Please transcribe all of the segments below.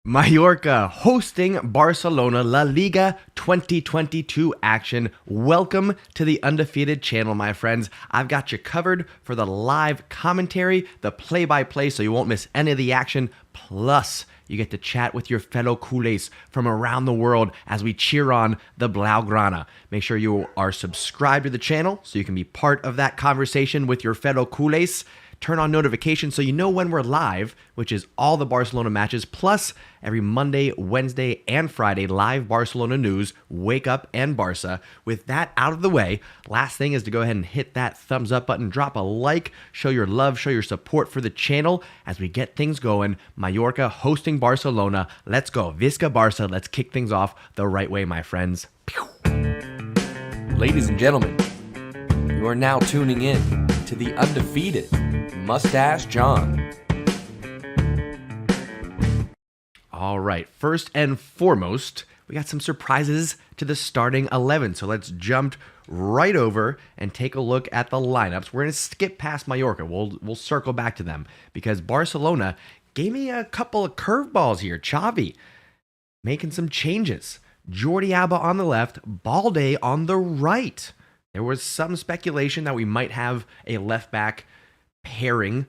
Mallorca hosting Barcelona La Liga 2022 action. Welcome to the Undefeated channel, my friends. I've got you covered for the live commentary, the play-by-play, so you won't miss any of the action. Plus, you get to chat with your fellow culés from around the world as we cheer on the Blaugrana. Make sure you are subscribed to the channel so you can be part of that conversation with your fellow culés. Turn on notifications so you know when we're live, which is all the Barcelona matches, plus every Monday, Wednesday, and Friday, live Barcelona news, Wake Up and Barca. With that out of the way, last thing is to go ahead and hit that thumbs up button, drop a like, show your love, show your support for the channel as we get things going. Mallorca hosting Barcelona. Let's go. Visca Barca. Let's kick things off the right way, my friends. Ladies and gentlemen, you are now tuning in to the Undefeated Mustache John. All right, first and foremost, we got some surprises to the starting 11. So let's jump right over and take a look at the lineups. We're going to skip past Mallorca. We'll circle back to them because Barcelona gave me a couple of curveballs here. Xavi making some changes. Jordi Alba on the left, Balde on the right. There was some speculation that we might have a left back pairing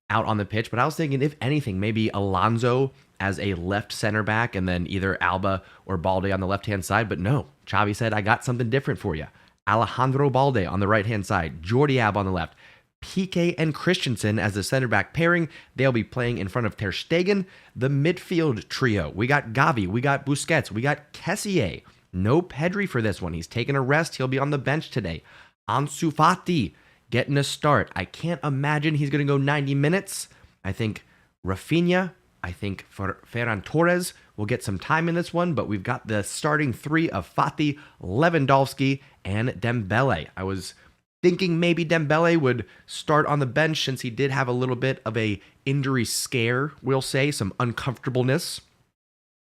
out on the pitch, but I was thinking, if anything, maybe Alonso as a left center back and then either Alba or Balde on the left-hand side. But no, Xavi said, I got something different for you. Alejandro Balde on the right-hand side, Jordi Alba on the left, Piqué and Christensen as the center back pairing. They'll be playing in front of Ter Stegen. The midfield trio, we got Gavi, we got Busquets, we got Kessié. No Pedri for this one. He's taking a rest. He'll be on the bench today. Ansu Fati getting a start. I can't imagine he's going to go 90 minutes. I think Rafinha, I think Ferran Torres will get some time in this one, but we've got the starting three of Fati, Lewandowski, and Dembele. I was thinking maybe Dembele would start on the bench since he did have a little bit of a injury scare, we'll say, some uncomfortableness,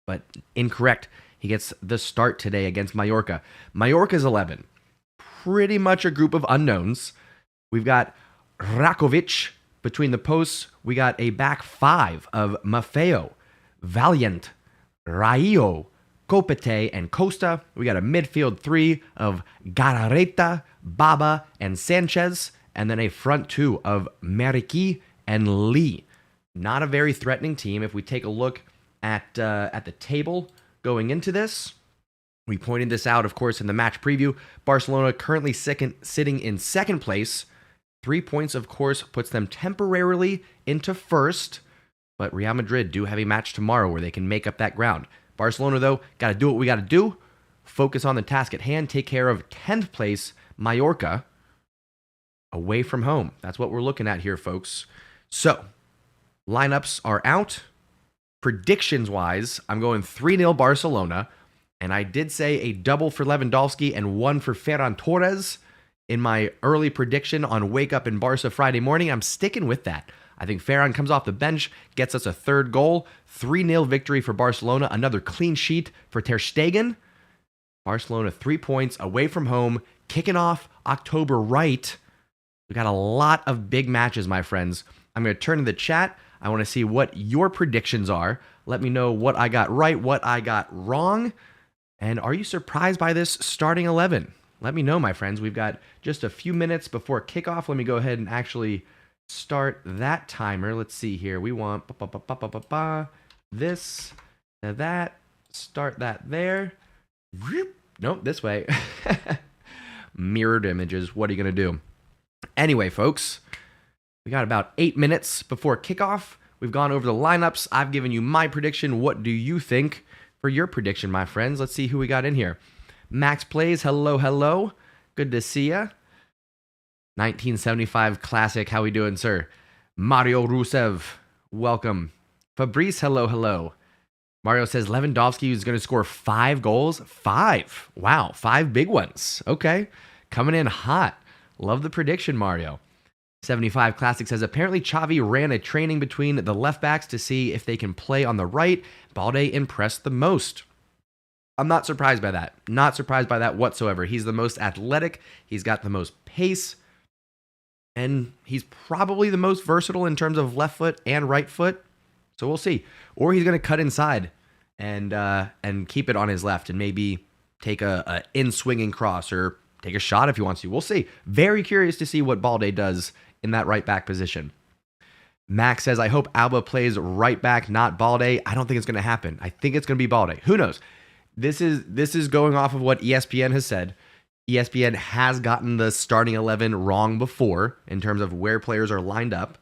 but incorrect. He gets the start today against Mallorca. Mallorca's 11. Pretty much a group of unknowns. We've got Rakovic between the posts. We got a back five of Maffeo, Valiant, Raio, Copete, and Costa. We got a midfield three of Galarreta, Baba, and Sanchez. And then a front two of Meriki and Lee. Not a very threatening team. If we take a look at the table going into this, we pointed this out, of course, in the match preview. Barcelona currently sitting in second place. 3 points, of course, puts them temporarily into first. But Real Madrid do have a match tomorrow where they can make up that ground. Barcelona, though, got to do what we got to do. Focus on the task at hand. Take care of 10th place Mallorca away from home. That's what we're looking at here, folks. So, lineups are out. Predictions-wise, I'm going 3-0 Barcelona. And I did say a double for Lewandowski and one for Ferran Torres in my early prediction on Wake Up in Barca Friday morning. I'm sticking with that. I think Ferran comes off the bench, gets us a third goal. 3-0 victory for Barcelona. Another clean sheet for Ter Stegen. Barcelona 3 points away from home. Kicking off October right. We got a lot of big matches, my friends. I'm going to turn to the chat. I want to see what your predictions are. Let me know what I got right, what I got wrong. And are you surprised by this starting 11? Let me know, my friends. We've got just a few minutes before kickoff. Let me go ahead and actually start that timer. Let's see here. We want this, that, start that there. Nope, this way. Mirrored images. What are you going to do? Anyway, folks, we got about 8 minutes before kickoff. We've gone over the lineups. I've given you my prediction. What do you think for your prediction, my friends? Let's see who we got in here. Max Plays, hello, hello. Good to see ya. 1975 classic, how we doing, sir? Mario Rusev, welcome. Fabrice, hello, hello. Mario says Lewandowski is going to score 5 goals. 5. Wow, 5 big ones. Okay, coming in hot. Love the prediction, Mario. 75 Classic says, apparently Xavi ran a training between the left backs to see if they can play on the right. Balde impressed the most. I'm not surprised by that. Not surprised by that whatsoever. He's the most athletic. He's got the most pace. And he's probably the most versatile in terms of left foot and right foot. So we'll see. Or he's going to cut inside and keep it on his left and maybe take a in-swinging cross or take a shot if he wants to. We'll see. Very curious to see what Balde does in that right back position. Max says, I hope Alba plays right back, not Balde. I don't think it's going to happen. I think it's going to be Balde. Who knows? This is going off of what ESPN has said. ESPN has gotten the starting 11 wrong before in terms of where players are lined up.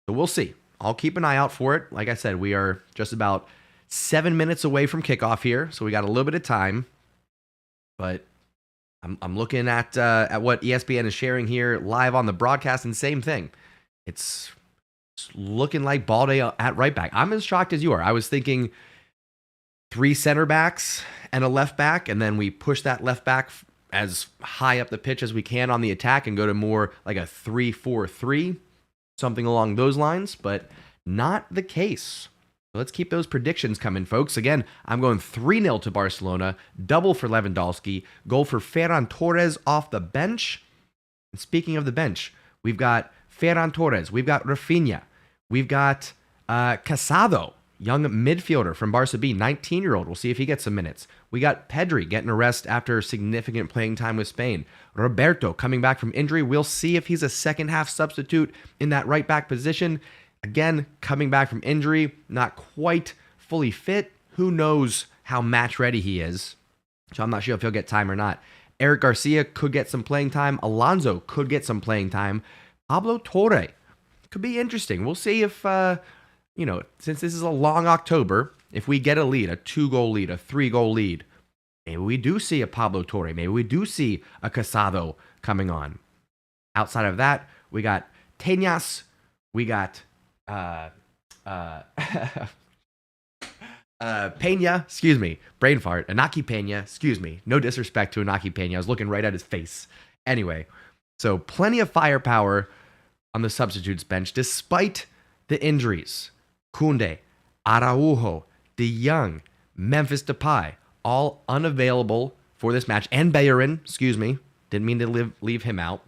So we'll see. I'll keep an eye out for it. Like I said, we are just about 7 minutes away from kickoff here, so we got a little bit of time. But I'm looking at what ESPN is sharing here live on the broadcast, and same thing. It's looking like Balde at right back. I'm as shocked as you are. I was thinking 3 center backs and a left back, and then we push that left back as high up the pitch as we can on the attack and go to more like a 3-4-3, something along those lines, but not the case. So let's keep those predictions coming, folks. Again, I'm going 3-0 to Barcelona, double for Lewandowski, goal for Ferran Torres off the bench. And speaking of the bench, we've got Ferran Torres, we've got Rafinha, we've got Casado, young midfielder from Barca B, 19-year-old. We'll see if he gets some minutes. We got Pedri getting a rest after significant playing time with Spain. Roberto coming back from injury. We'll see if he's a second-half substitute in that right-back position. Again, coming back from injury, not quite fully fit. Who knows how match-ready he is? So I'm not sure if he'll get time or not. Eric Garcia could get some playing time. Alonso could get some playing time. Pablo Torre could be interesting. We'll see if, since this is a long October, if we get a lead, a 2-goal lead, a 3-goal lead, maybe we do see a Pablo Torre. Maybe we do see a Casado coming on. Outside of that, we got Teñas. We got Peña, excuse me, brain fart, Inaki Peña, excuse me, no disrespect to Inaki Peña, I was looking right at his face. Anyway, so plenty of firepower on the substitutes bench, despite the injuries. Koundé, Araujo, De Jong, Memphis Depay, all unavailable for this match, and Bellerin, excuse me, didn't mean to leave him out.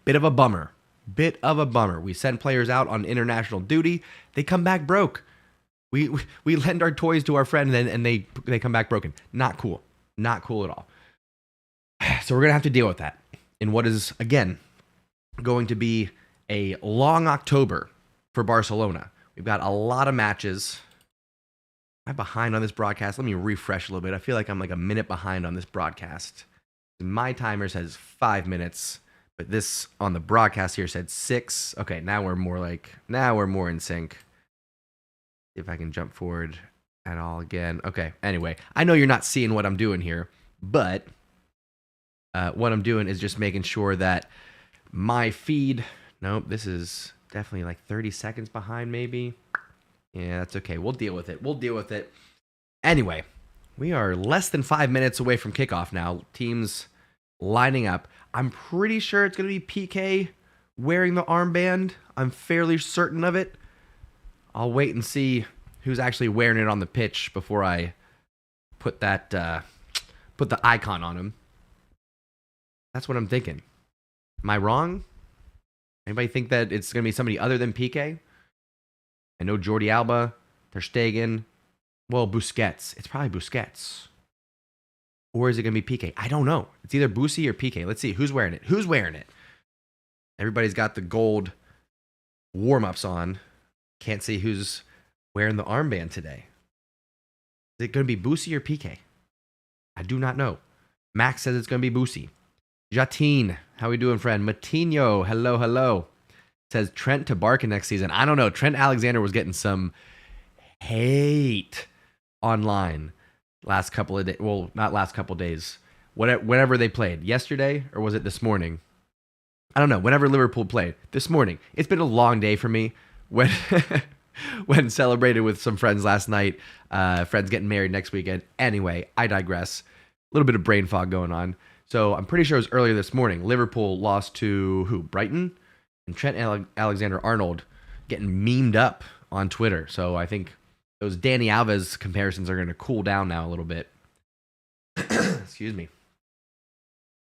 Bit of a bummer. We send players out on international duty. They come back broke. We lend our toys to our friend and they come back broken. Not cool. Not cool at all. So we're going to have to deal with that in what is, again, going to be a long October for Barcelona. We've got a lot of matches. I'm behind on this broadcast. Let me refresh a little bit. I feel like I'm like a minute behind on this broadcast. My timer says 5 minutes. But this on the broadcast here said 6. Okay, now we're more in sync. See if I can jump forward at all again. Okay, anyway, I know you're not seeing what I'm doing here, but what I'm doing is just making sure that my feed, nope, this is definitely like 30 seconds behind maybe. Yeah, that's okay. We'll deal with it. Anyway, we are less than 5 minutes away from kickoff now. Teams lining up. I'm pretty sure it's going to be PK wearing the armband. I'm fairly certain of it. I'll wait and see who's actually wearing it on the pitch before I put the icon on him. That's what I'm thinking. Am I wrong? Anybody think that it's going to be somebody other than PK? I know Jordi Alba, Ter Stegen, well, Busquets. It's probably Busquets. Or is it going to be PK? I don't know. It's either Boosie or PK. Let's see. Who's wearing it? Everybody's got the gold warm-ups on. Can't see who's wearing the armband today. Is it going to be Boosie or PK? I do not know. Max says it's going to be Boosie. Jatine, how we doing, friend? Matinho, hello. Says Trent to Barca next season. I don't know. Trent Alexander was getting some hate online last couple of days. Well, not last couple of days. Whenever they played. Yesterday, or was it this morning? I don't know. Whenever Liverpool played. This morning. It's been a long day for me. When celebrated with some friends last night. Friends getting married next weekend. Anyway, I digress. A little bit of brain fog going on. So I'm pretty sure it was earlier this morning. Liverpool lost to who? Brighton? And Trent Alexander-Arnold getting memed up on Twitter. So I think those Dani Alves comparisons are going to cool down now a little bit. Excuse me.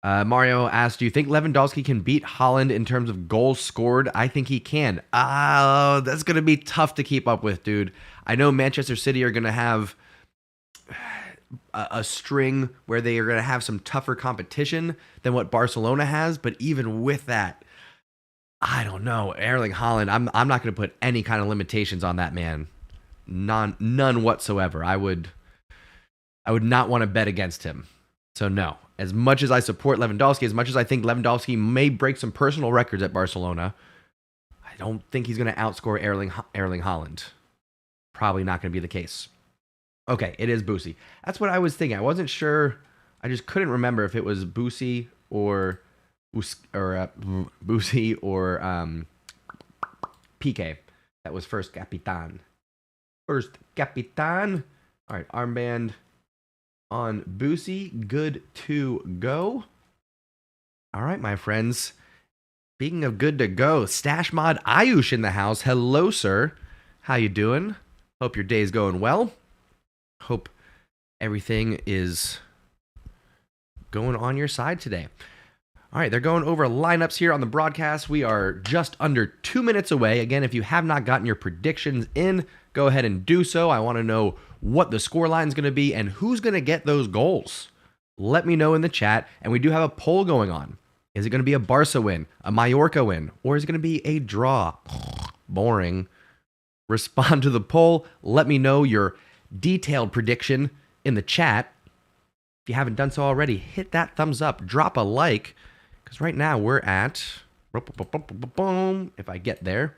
Mario asked, do you think Lewandowski can beat Holland in terms of goals scored? I think he can. That's going to be tough to keep up with, dude. I know Manchester City are going to have a string where they are going to have some tougher competition than what Barcelona has, but even with that, I don't know. Erling Haaland, I'm not going to put any kind of limitations on that man. None whatsoever. I would not want to bet against him. So no. As much as I support Lewandowski, as much as I think Lewandowski may break some personal records at Barcelona, I don't think he's going to outscore Erling Haaland. Probably not going to be the case. Okay, it is Boosie. That's what I was thinking. I wasn't sure. I just couldn't remember if it was Boosie or Boosie or PK. That was first Capitan. First Capitan. All right, armband on Boosie. Good to go. All right, my friends. Speaking of good to go, Stash Mod Ayush in the house. Hello, sir. How you doing? Hope your day's going well. Hope everything is going on your side today. All right, they're going over lineups here on the broadcast. We are just under 2 minutes away. Again, if you have not gotten your predictions in, go ahead and do so. I want to know what the scoreline is going to be and who's going to get those goals. Let me know in the chat. And we do have a poll going on. Is it going to be a Barca win, a Mallorca win, or is it going to be a draw? Boring. Respond to the poll. Let me know your detailed prediction in the chat. If you haven't done so already, hit that thumbs up. Drop a like. Because right now we're at... If I get there.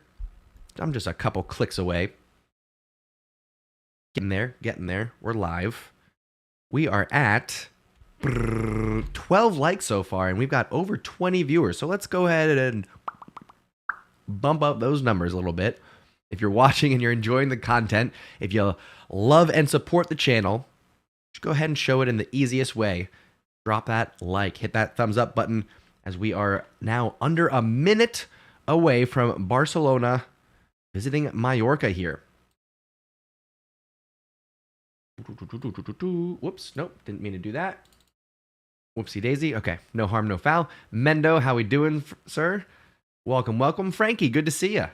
I'm just a couple clicks away. Getting there. We're live. We are at 12 likes so far, and we've got over 20 viewers. So let's go ahead and bump up those numbers a little bit. If you're watching and you're enjoying the content, if you love and support the channel, just go ahead and show it in the easiest way. Drop that like, hit that thumbs up button, as we are now under a minute away from Barcelona visiting Mallorca here. Whoops, nope, didn't mean to do that. Whoopsie daisy. Okay, no harm, no foul. Mendo, how we doing, sir? Welcome. Frankie, good to see you.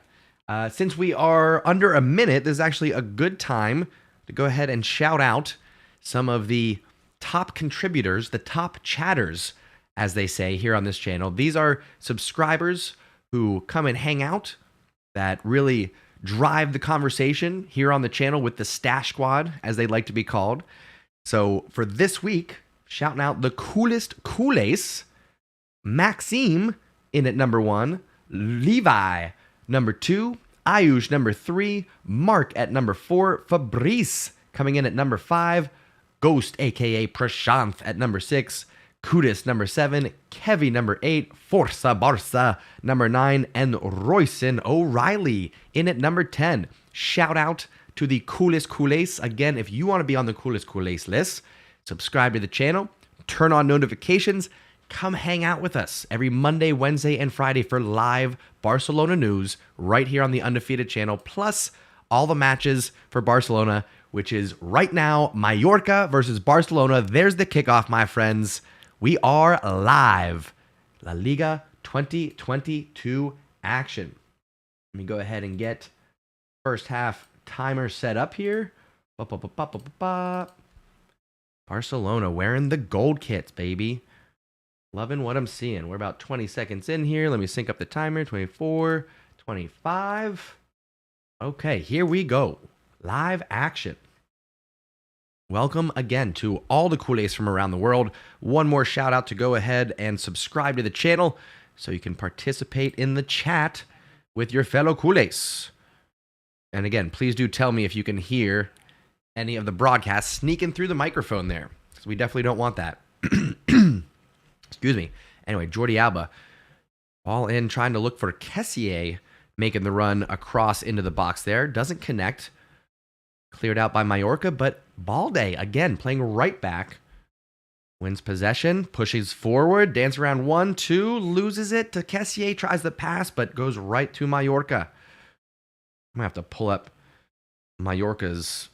Since we are under a minute, this is actually a good time to go ahead and shout out some of the top contributors, the top chatters, as they say here on this channel. These are subscribers who come and hang out, that really drive the conversation here on the channel with the Stash Squad, as they like to be called. So for this week, shouting out the coolest Culés, Maxime in at number 1, Levi number 2, Ayush number 3, Mark at number 4, Fabrice coming in at number 5, Ghost aka Prashanth at number 6, Kudis number 7, Kevy number 8, Forza Barca number 9, and Royson O'Reilly in at number 10. Shout out to the coolest Culés. Again, if you want to be on the coolest Culés list, subscribe to the channel, turn on notifications, come hang out with us every Monday, Wednesday, and Friday for live Barcelona news right here on the Undefeated channel, plus all the matches for Barcelona, which is right now Mallorca versus Barcelona. There's the kickoff, my friends. We are live. La Liga 2022 action. Let me go ahead and get first half timer set up here. Barcelona wearing the gold kits, baby. Loving what I'm seeing. We're about 20 seconds in here. Let me sync up the timer. 24, 25. Okay, here we go. Live action. Welcome again to all the Culés from around the world. One more shout out to go ahead and subscribe to the channel so you can participate in the chat with your fellow Culés. And again, please do tell me if you can hear any of the broadcasts sneaking through the microphone there, because we definitely don't want that. Excuse me. Anyway, Jordi Alba all in, trying to look for Kessié, making the run across into the box there. Doesn't connect. Cleared out by Mallorca, but Balde, again, playing right back. Wins possession, pushes forward, dance around 1, 2, loses it to Kessié, tries the pass, but goes right to Mallorca. I'm going to have to pull up Mallorca's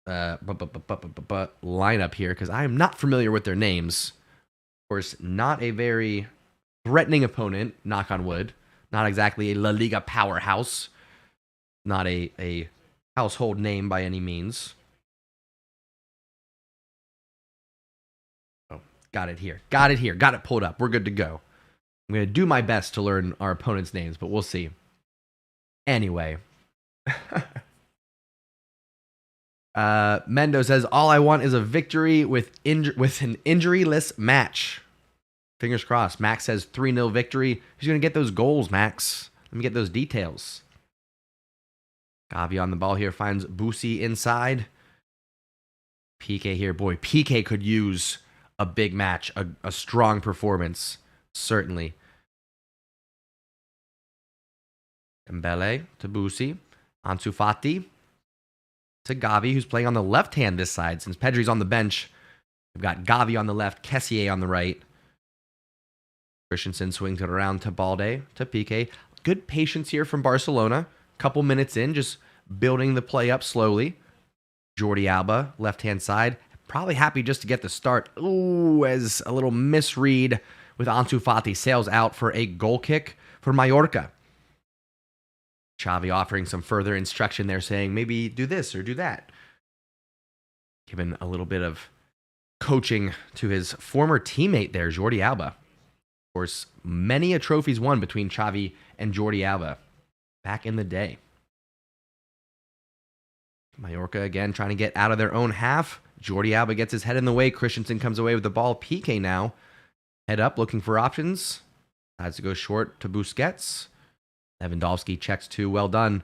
lineup here, because I am not familiar with their names. course, not a very threatening opponent, knock on wood. Not exactly a La Liga powerhouse. Not a household name by any means. Oh, got it here. Got it here. Got it pulled up. We're good to go. I'm going to do my best to learn our opponent's names, but we'll see. Anyway. Mendo says, all I want is a victory with an injuryless match. Fingers crossed. Max says 3-0 victory. Who's going to get those goals, Max? Let me get those details. Gavi on the ball here. Finds Busi inside. PK here. Boy, PK could use a big match. A strong performance. Certainly. Mbele to Busi. Ansu Fati to Gavi, who's playing on the left hand this side. Since Pedri's on the bench, we've got Gavi on the left, Kessié on the right. Christensen swings it around to Balde, to Piqué. Good patience here from Barcelona. Couple minutes in, just building the play up slowly. Jordi Alba, left-hand side. Probably happy just to get the start. Ooh, as a little misread with Ansu Fati. Sails out for a goal kick for Mallorca. Xavi offering some further instruction there, saying maybe do this or do that. Giving a little bit of coaching to his former teammate there, Jordi Alba. Of course, many a trophies won between Xavi and Jordi Alba back in the day. Mallorca again trying to get out of their own half. Jordi Alba gets his head in the way. Christensen comes away with the ball. Piqué now. Head up, looking for options. Decides to go short to Busquets. Lewandowski checks too. Well done.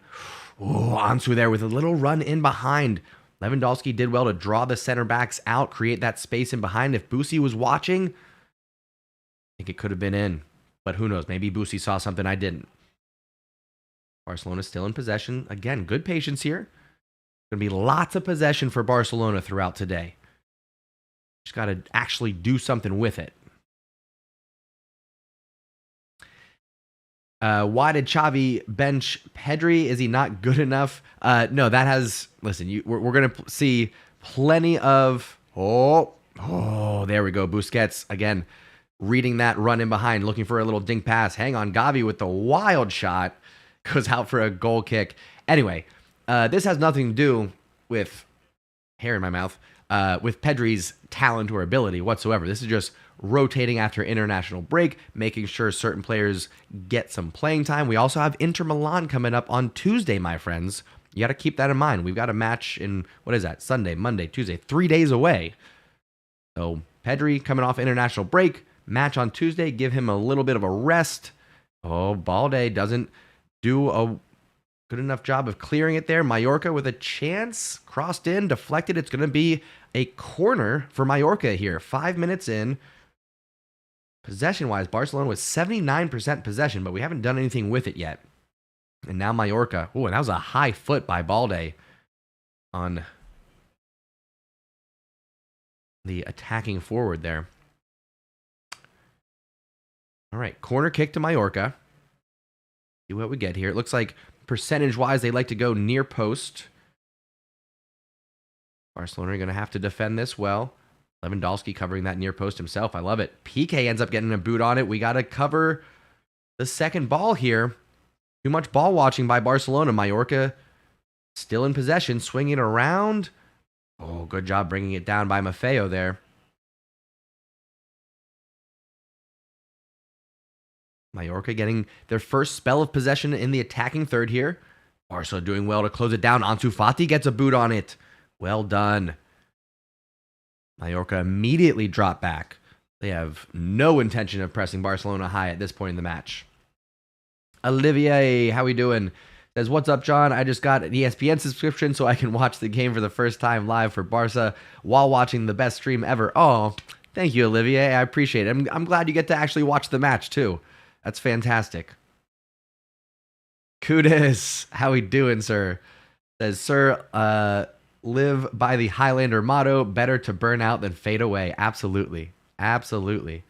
Oh, Ansu there with a little run in behind. Lewandowski did well to draw the center backs out, create that space in behind. If Busi was watching, I think it could have been in. But who knows? Maybe Busi saw something I didn't. Barcelona still in possession. Again, good patience here. Going to be lots of possession for Barcelona throughout today. Just got to actually do something with it. Why did Xavi bench Pedri? Is he not good enough? No, that has... Listen, we're going to see plenty of... Oh, there we go. Busquets, again, reading that run in behind, looking for a little dink pass. Hang on, Gavi with the wild shot. Goes out for a goal kick. Anyway, this has nothing to do with... hair in my mouth. With Pedri's talent or ability whatsoever. This is just rotating after international break, making sure certain players get some playing time. We also have Inter Milan coming up on Tuesday, my friends. You got to keep that in mind. We've got a match in, what is that, Sunday, Monday, Tuesday, 3 days away. So Pedri coming off international break, match on Tuesday, give him a little bit of a rest. Oh, Balde doesn't do a good enough job of clearing it there. Mallorca with a chance, crossed in, deflected. It's going to be a corner for Mallorca here. 5 minutes in. Possession-wise, Barcelona was 79% possession, but we haven't done anything with it yet. And now Mallorca. Oh, and that was a high foot by Balde on the attacking forward there. All right, corner kick to Mallorca. See what we get here. It looks like percentage-wise, they like to go near post. Barcelona are going to have to defend this well. Lewandowski covering that near post himself. I love it. Piqué ends up getting a boot on it. We got to cover the second ball here. Too much ball watching by Barcelona. Mallorca still in possession, swinging around. Oh, good job bringing it down by Maffeo there. Mallorca getting their first spell of possession in the attacking third here. Barca doing well to close it down. Ansu Fati gets a boot on it. Well done. Mallorca immediately drop back. They have no intention of pressing Barcelona high at this point in the match. Olivier, how we doing? Says, what's up, John? I just got an ESPN subscription so I can watch the game for the first time live for Barca while watching the best stream ever. Oh, thank you, Olivier. I appreciate it. I'm glad you get to actually watch the match, too. That's fantastic. Kudos. How we doing, sir? Says, sir, live by the Highlander motto, better to burn out than fade away. Absolutely. Absolutely.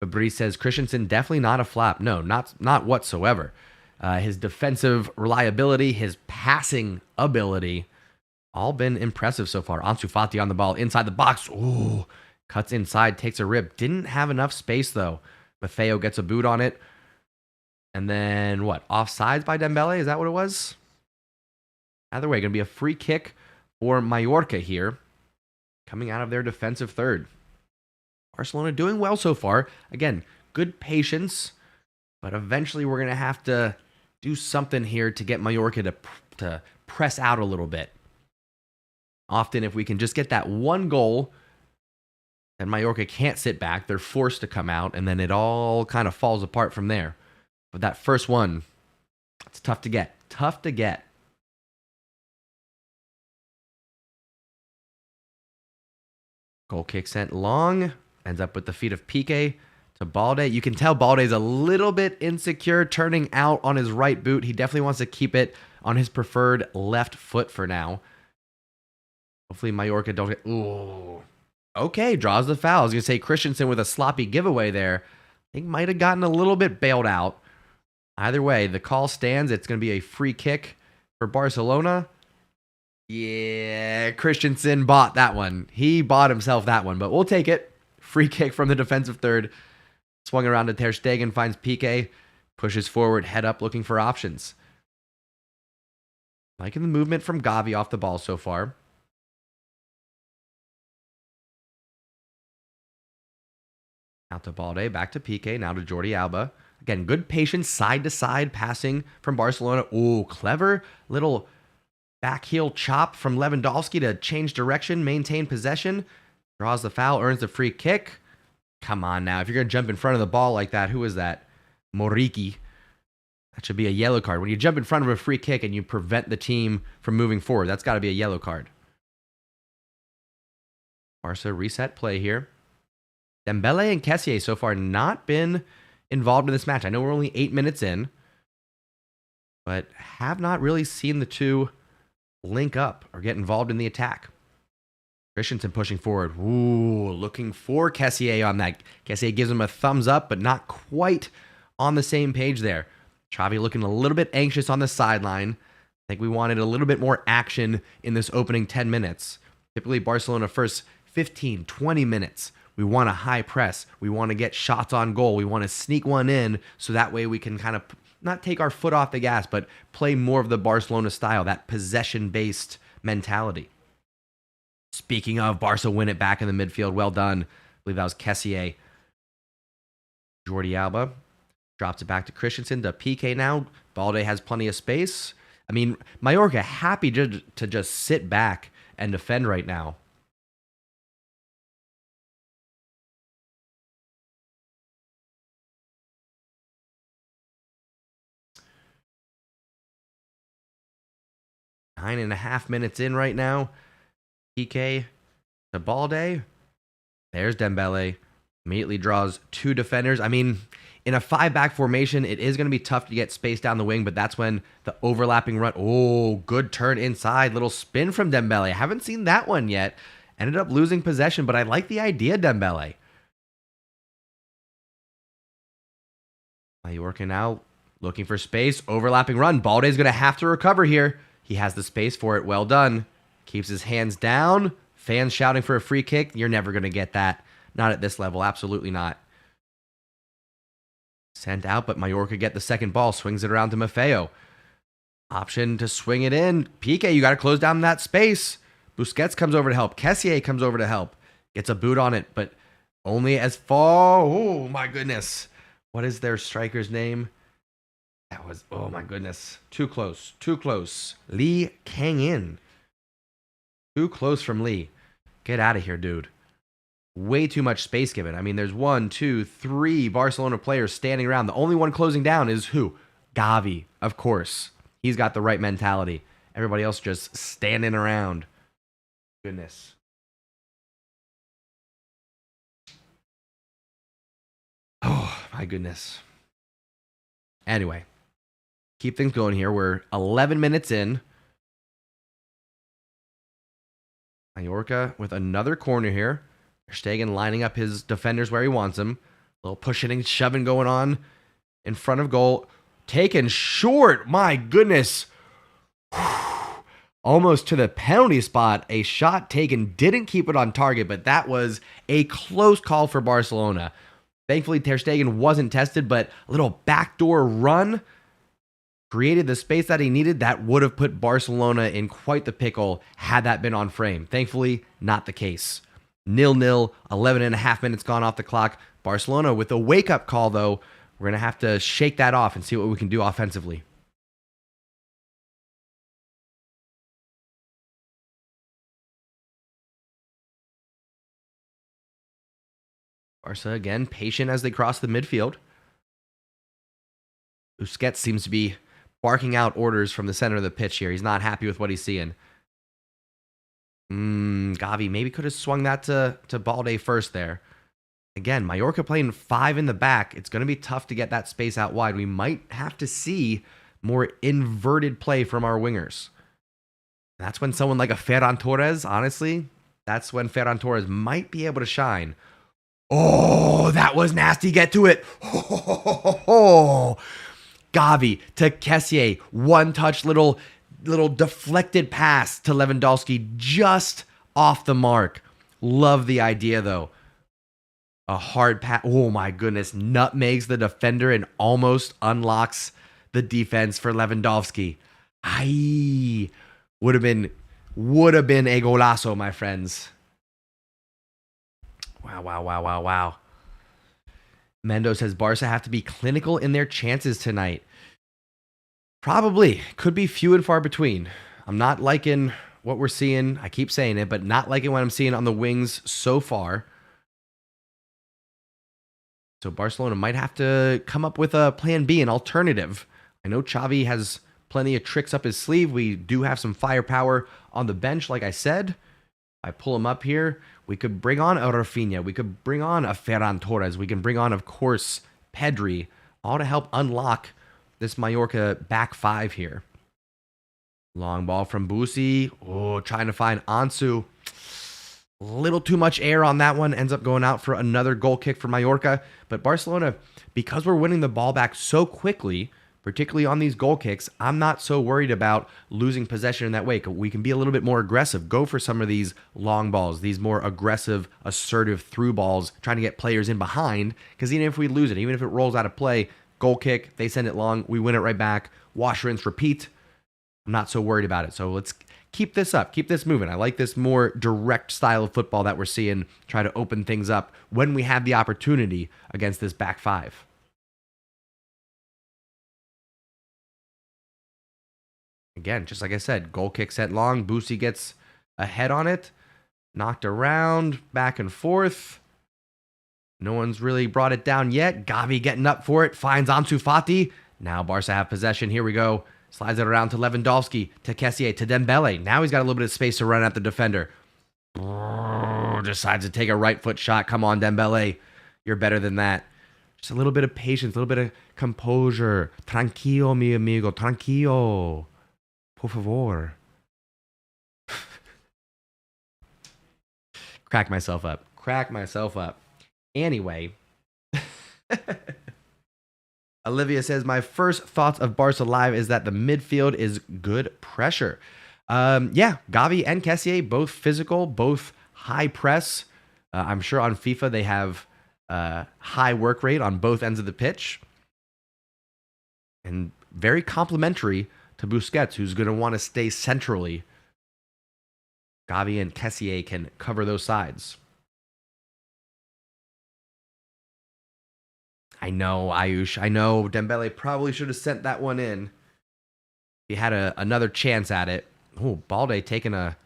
Fabrice says, Christensen definitely not a flop. No, not whatsoever. His defensive reliability, his passing ability, all been impressive so far. Ansu Fati on the ball inside the box. Ooh, Cuts inside, takes a rib. Didn't have enough space, though. Maffeo gets a boot on it. And then, what? Offsides by Dembele? Is that what it was? Either way, going to be a free kick for Mallorca here. Coming out of their defensive third. Barcelona doing well so far. Again, good patience. But eventually we're going to have to do something here to get Mallorca to press out a little bit. Often, if we can just get that one goal, then Mallorca can't sit back. They're forced to come out, and then it all kind of falls apart from there. But that first one, it's tough to get. Tough to get. Goal kick sent long. Ends up with the feet of Piqué to Balde. You can tell Balde's a little bit insecure turning out on his right boot. He definitely wants to keep it on his preferred left foot for now. Hopefully Mallorca don't get... Ooh. Okay, draws the foul. I was going to say Christensen with a sloppy giveaway there. I think might have gotten a little bit bailed out. Either way, the call stands. It's going to be a free kick for Barcelona. Yeah, Christensen bought that one. He bought himself that one, but we'll take it. Free kick from the defensive third. Swung around to Ter Stegen, finds Piqué, pushes forward, head up, looking for options. Liking the movement from Gavi off the ball so far. Out to Balde, back to Piqué, now to Jordi Alba. Again, good patience, side-to-side passing from Barcelona. Ooh, clever little back heel chop from Lewandowski to change direction, maintain possession. Draws the foul, earns the free kick. Come on now. If you're going to jump in front of the ball like that, who is that? Moriki. That should be a yellow card. When you jump in front of a free kick and you prevent the team from moving forward, that's got to be a yellow card. Barca reset play here. Dembele and Kessié so far not been involved in this match. I know we're only 8 minutes in, but have not really seen the two link up or get involved in the attack. Christensen pushing forward. Ooh, looking for Kessié on that. Kessié gives him a thumbs up, but not quite on the same page there. Xavi looking a little bit anxious on the sideline. I think we wanted a little bit more action in this opening 10 minutes. Typically, Barcelona first 15, 20 minutes. We want a high press. We want to get shots on goal. We want to sneak one in so that way we can kind of not take our foot off the gas, but play more of the Barcelona style, that possession-based mentality. Speaking of, Barca win it back in the midfield. Well done. I believe that was Kessié. Jordi Alba drops it back to Christensen, to Piqué now. Balde has plenty of space. I mean, Mallorca happy to just sit back and defend right now. Nine and a half minutes in right now. Piqué to Balde. There's Dembele. Immediately draws two defenders. I mean, in a 5-back formation, it is going to be tough to get space down the wing, but that's when the overlapping run. Oh, good turn inside. Little spin from Dembele. I haven't seen that one yet. Ended up losing possession, but I like the idea, Dembele. Mallorca now looking for space. Overlapping run. Balde's going to have to recover here. He has the space for it. Well done. Keeps his hands down. Fans shouting for a free kick. You're never going to get that. Not at this level. Absolutely not. Sent out, but Mallorca get the second ball. Swings it around to Maffeo. Option to swing it in. Piqué, you got to close down that space. Busquets comes over to help. Kessié comes over to help. Gets a boot on it, but only as far. Oh, my goodness. What is their striker's name? That was, oh my goodness. Too close. Too close. Lee Kang-in. Too close from Lee. Get out of here, dude. Way too much space given. I mean, there's 1, 2, 3 Barcelona players standing around. The only one closing down is who? Gavi, of course. He's got the right mentality. Everybody else just standing around. Goodness. Oh, my goodness. Anyway. Keep things going here. We're 11 minutes in. Mallorca with another corner here. Ter Stegen lining up his defenders where he wants them. A little pushing and shoving going on in front of goal. Taken short. My goodness. almost to the penalty spot. A shot taken, didn't keep it on target, but that was a close call for Barcelona. Thankfully, Ter Stegen wasn't tested, but a little backdoor run created the space that he needed. That would have put Barcelona in quite the pickle had that been on frame. Thankfully, not the case. 0-0, 11 and a half minutes gone off the clock. Barcelona with a wake-up call, though. We're going to have to shake that off and see what we can do offensively. Barca, again, patient as they cross the midfield. Busquets seems to be barking out orders from the center of the pitch here. He's not happy with what he's seeing. Gavi maybe could have swung that to Balde first there. Again, Mallorca playing 5 in the back. It's going to be tough to get that space out wide. We might have to see more inverted play from our wingers. That's when someone like a Ferran Torres, honestly, that's when Ferran Torres might be able to shine. Oh, that was nasty. Get to it. Gavi to Kessié. One touch, little deflected pass to Lewandowski just off the mark. Love the idea, though. A hard pass. Oh, my goodness. Nutmegs the defender and almost unlocks the defense for Lewandowski. Aye. Would have been a golazo, my friends. Wow. Mendo says Barca have to be clinical in their chances tonight. Probably. Could be few and far between. I'm not liking what we're seeing. I keep saying it, but not liking what I'm seeing on the wings so far. So Barcelona might have to come up with a plan B, an alternative. I know Xavi has plenty of tricks up his sleeve. We do have some firepower on the bench, like I said. I pull him up here. We could bring on a Rafinha. We could bring on a Ferran Torres. We can bring on, of course, Pedri, all to help unlock this Mallorca back 5 here. Long ball from Busi. Oh, trying to find Ansu. A little too much air on that one. Ends up going out for another goal kick for Mallorca. But Barcelona, because we're winning the ball back so quickly, particularly on these goal kicks, I'm not so worried about losing possession in that way. We can be a little bit more aggressive. Go for some of these long balls, these more aggressive, assertive through balls, trying to get players in behind. Because even if we lose it, even if it rolls out of play, goal kick, they send it long, we win it right back. Wash, rinse, repeat. I'm not so worried about it. So let's keep this up. Keep this moving. I like this more direct style of football that we're seeing. Try to open things up when we have the opportunity against this back 5. Again, just like I said, goal kick set long. Busi gets a head on it. Knocked around, back and forth. No one's really brought it down yet. Gavi getting up for it. Finds Ansu Fati. Now Barca have possession. Here we go. Slides it around to Lewandowski, to Kessié, to Dembele. Now he's got a little bit of space to run at the defender. Decides to take a right foot shot. Come on, Dembele. You're better than that. Just a little bit of patience, a little bit of composure. Tranquilo, mi amigo. Tranquilo. Por favor. Crack myself up. Anyway. Olivia says, my first thoughts of Barca Live is that the midfield is good pressure. Yeah, Gavi and Kessié, both physical, both high press. I'm sure on FIFA they have high work rate on both ends of the pitch. And very complimentary to Busquets, who's going to want to stay centrally. Gavi and Kessié can cover those sides. I know, Ayush. I know Dembele probably should have sent that one in. He had another chance at it. Oh, Balde taking a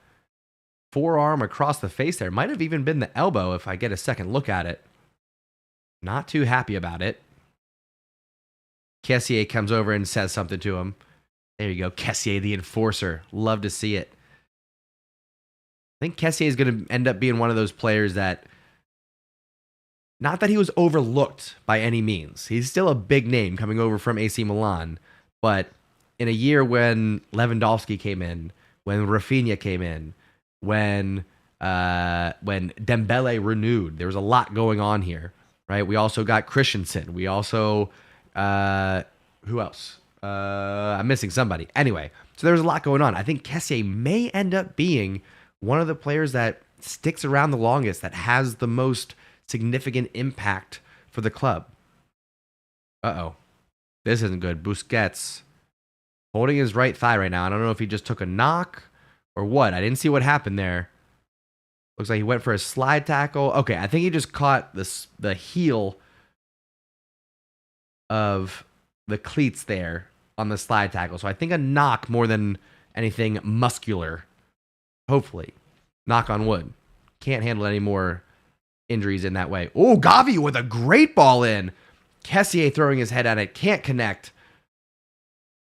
forearm across the face there. Might have even been the elbow if I get a second look at it. Not too happy about it. Kessié comes over and says something to him. There you go. Kessié, the enforcer. Love to see it. I think Kessié is going to end up being one of those players that, not that he was overlooked by any means. He's still a big name coming over from AC Milan. But in a year when Lewandowski came in, when Rafinha came in, when Dembele renewed, there was a lot going on here, right? We also got Christensen. We also, who else? I'm missing somebody. Anyway, So there's a lot going on. I think Kessié may end up being one of the players that sticks around the longest, that has the most significant impact for the club. Uh-oh. This isn't good. Busquets holding his right thigh right now. I don't know if he just took a knock or what. I didn't see what happened there. Looks like he went for a slide tackle. Okay, I think he just caught the heel of the cleats there on the slide tackle. So I think a knock more than anything muscular. Hopefully. Knock on wood. Can't handle any more injuries in that way. Oh, Gavi with a great ball in. Kessié throwing his head at it. Can't connect.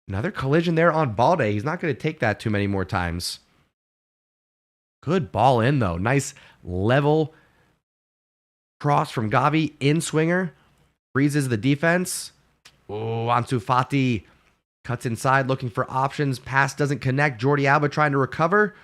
Another collision there on Balde. He's not going to take that too many more times. Good ball in, though. Nice level cross from Gavi. In swinger. Freezes the defense. Oh, Ansu Fati cuts inside looking for options. Pass doesn't connect. Jordi Alba trying to recover.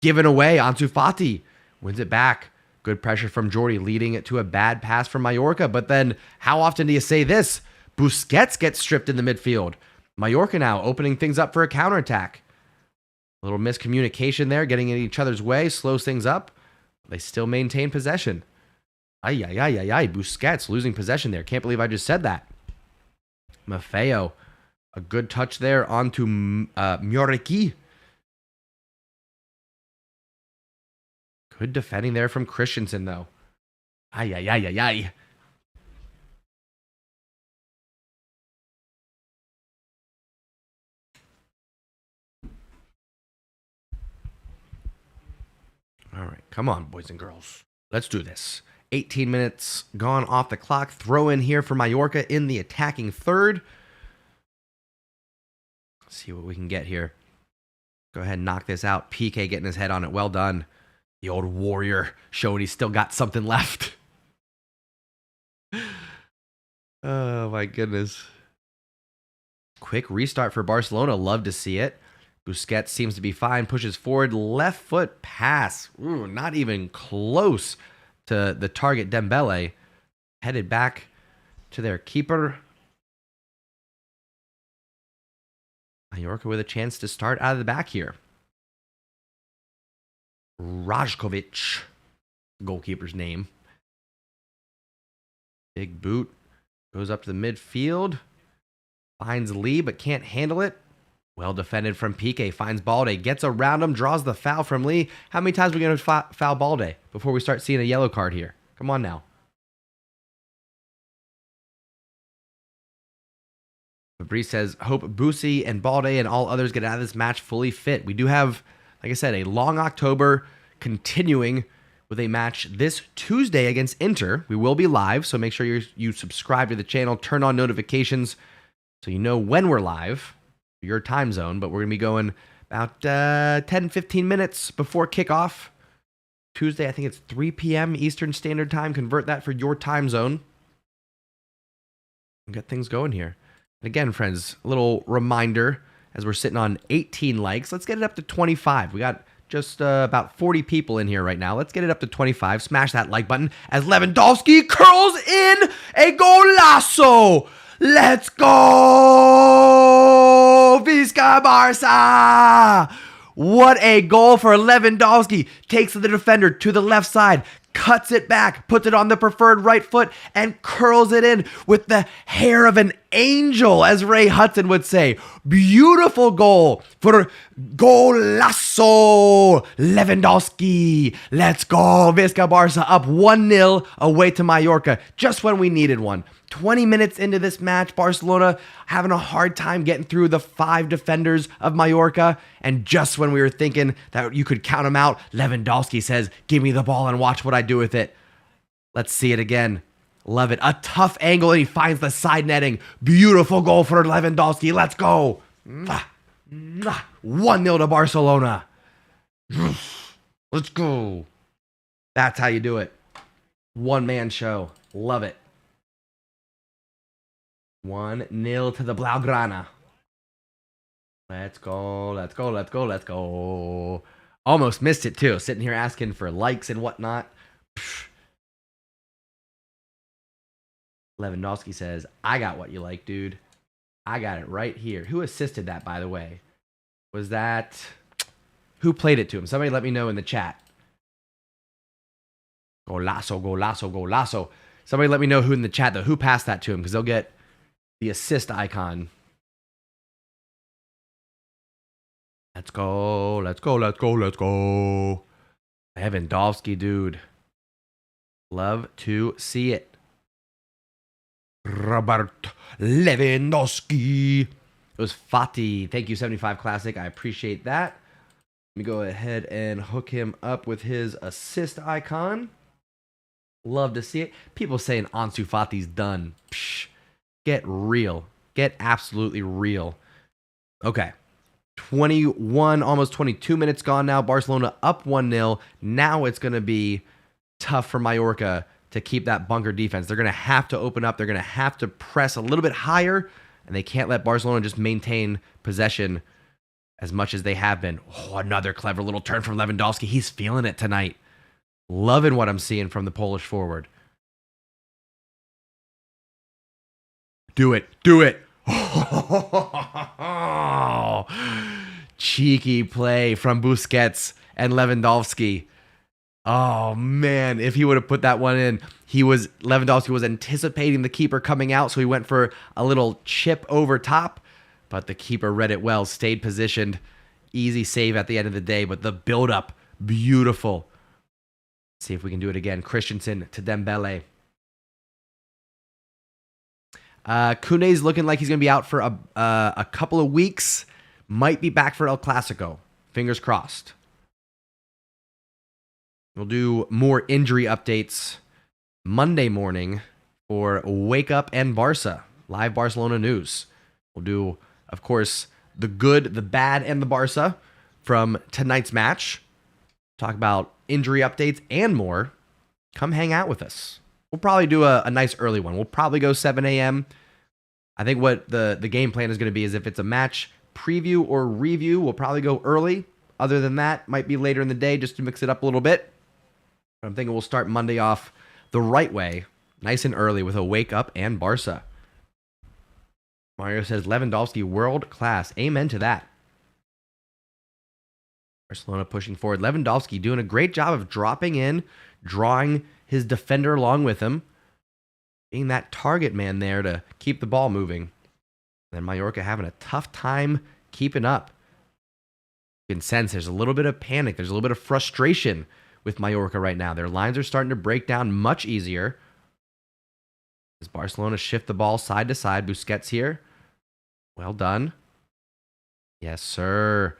Given away. Ansu Fati wins it back. Good pressure from Jordi, leading it to a bad pass from Mallorca. But then, how often do you say this? Busquets gets stripped in the midfield. Mallorca now opening things up for a counterattack. A little miscommunication there, getting in each other's way, slows things up. They still maintain possession. Ay. Busquets losing possession there. Can't believe I just said that. Maffeo, a good touch there onto Muriqui. Good defending there from Christensen, though. Ay. All right, come on, boys and girls. Let's do this. 18 minutes gone off the clock. Throw in here for Mallorca in the attacking third. Let's see what we can get here. Go ahead and knock this out. PK getting his head on it. Well done. The old warrior showing he's still got something left. Oh, my goodness. Quick restart for Barcelona. Love to see it. Busquets seems to be fine. Pushes forward. Left foot pass. Ooh, not even close to the target. Dembele. Headed back to their keeper. Mallorca with a chance to start out of the back here. Rajkovic, goalkeeper's name. Big boot. Goes up to the midfield. Finds Lee, but can't handle it. Well defended from Piqué. Finds Balde. Gets around him. Draws the foul from Lee. How many times are we going to foul Balde before we start seeing a yellow card here? Come on now. Fabrice says, hope Busi and Balde and all others get out of this match fully fit. We do have, like I said, a long October continuing with a match this Tuesday against Inter. We will be live, so make sure you subscribe to the channel, turn on notifications so you know when we're live, your time zone, but we're going to be going about 10-15 minutes before kickoff. Tuesday, I think it's 3 p.m. Eastern Standard Time. Convert that for your time zone. Get things going here. And again, friends, a little reminder, as we're sitting on 18 likes, let's get it up to 25. We got just about 40 people in here right now. Let's get it up to 25. Smash that like button as Lewandowski curls in a golazo. Let's go! Visca Barça! What a goal for Lewandowski. Takes the defender to the left side, cuts it back, puts it on the preferred right foot, and curls it in with the hair of an angel, as Ray Hudson would say. Beautiful goal for Golazo Lewandowski. Let's go. Visca Barça up 1-0 away to Mallorca, just when we needed one. 20 minutes into this match, Barcelona having a hard time getting through the 5 defenders of Mallorca. And just when we were thinking that you could count them out, Lewandowski says, give me the ball and watch what I do with it. Let's see it again. Love it. A tough angle, and he finds the side netting. Beautiful goal for Lewandowski. Let's go. 1-0 to Barcelona. Let's go. That's how you do it. One-man show. Love it. 1-0 to the Blaugrana. Let's go, let's go, let's go, let's go. Almost missed it too. Sitting here asking for likes and whatnot. Pfft. Lewandowski says, I got what you like, dude. I got it right here. Who assisted that, by the way? Was that... Who played it to him? Somebody let me know in the chat. Golazo, golazo, golazo. Somebody let me know who in the chat, though. Who passed that to him? Because they'll get the assist icon. Let's go, let's go, let's go, let's go. Lewandowski, dude. Love to see it. Robert Lewandowski. It was Fati. Thank you, 75 Classic. I appreciate that. Let me go ahead and hook him up with his assist icon. Love to see it. People saying Ansu Fati's done. Psh, get real. Get absolutely real. Okay. 21, almost 22 minutes gone now. Barcelona up 1-0. Now it's going to be tough for Mallorca to keep that bunker defense. They're going to have to open up. They're going to have to press a little bit higher, and they can't let Barcelona just maintain possession as much as they have been. Oh, another clever little turn from Lewandowski. He's feeling it tonight. Loving what I'm seeing from the Polish forward. Do it. Do it. Oh, cheeky play from Busquets and Lewandowski. Oh, man. If he would have put that one in, Lewandowski was anticipating the keeper coming out, so he went for a little chip over top. But the keeper read it well, stayed positioned. Easy save at the end of the day, but the build-up, beautiful. Let's see if we can do it again. Christensen to Dembele. Kune's looking like he's going to be out for a couple of weeks. Might be back for El Clasico. Fingers crossed. We'll do more injury updates Monday morning for Wake Up and Barca. Live Barcelona news. We'll do, of course, the good, the bad, and the Barca from tonight's match. Talk about injury updates and more. Come hang out with us. We'll probably do a nice early one. We'll probably go 7 a.m. I think what the game plan is going to be is if it's a match preview or review, we'll probably go early. Other than that, might be later in the day just to mix it up a little bit. But I'm thinking we'll start Monday off the right way, nice and early with a Wake Up and Barca. Mario says, Lewandowski, world class. Amen to that. Barcelona pushing forward. Lewandowski doing a great job of dropping in, drawing his defender along with him, being that target man there to keep the ball moving. Then Mallorca having a tough time keeping up. You can sense there's a little bit of panic. There's a little bit of frustration with Mallorca right now. Their lines are starting to break down much easier. As Barcelona shift the ball side to side. Busquets here. Well done. Yes, sir.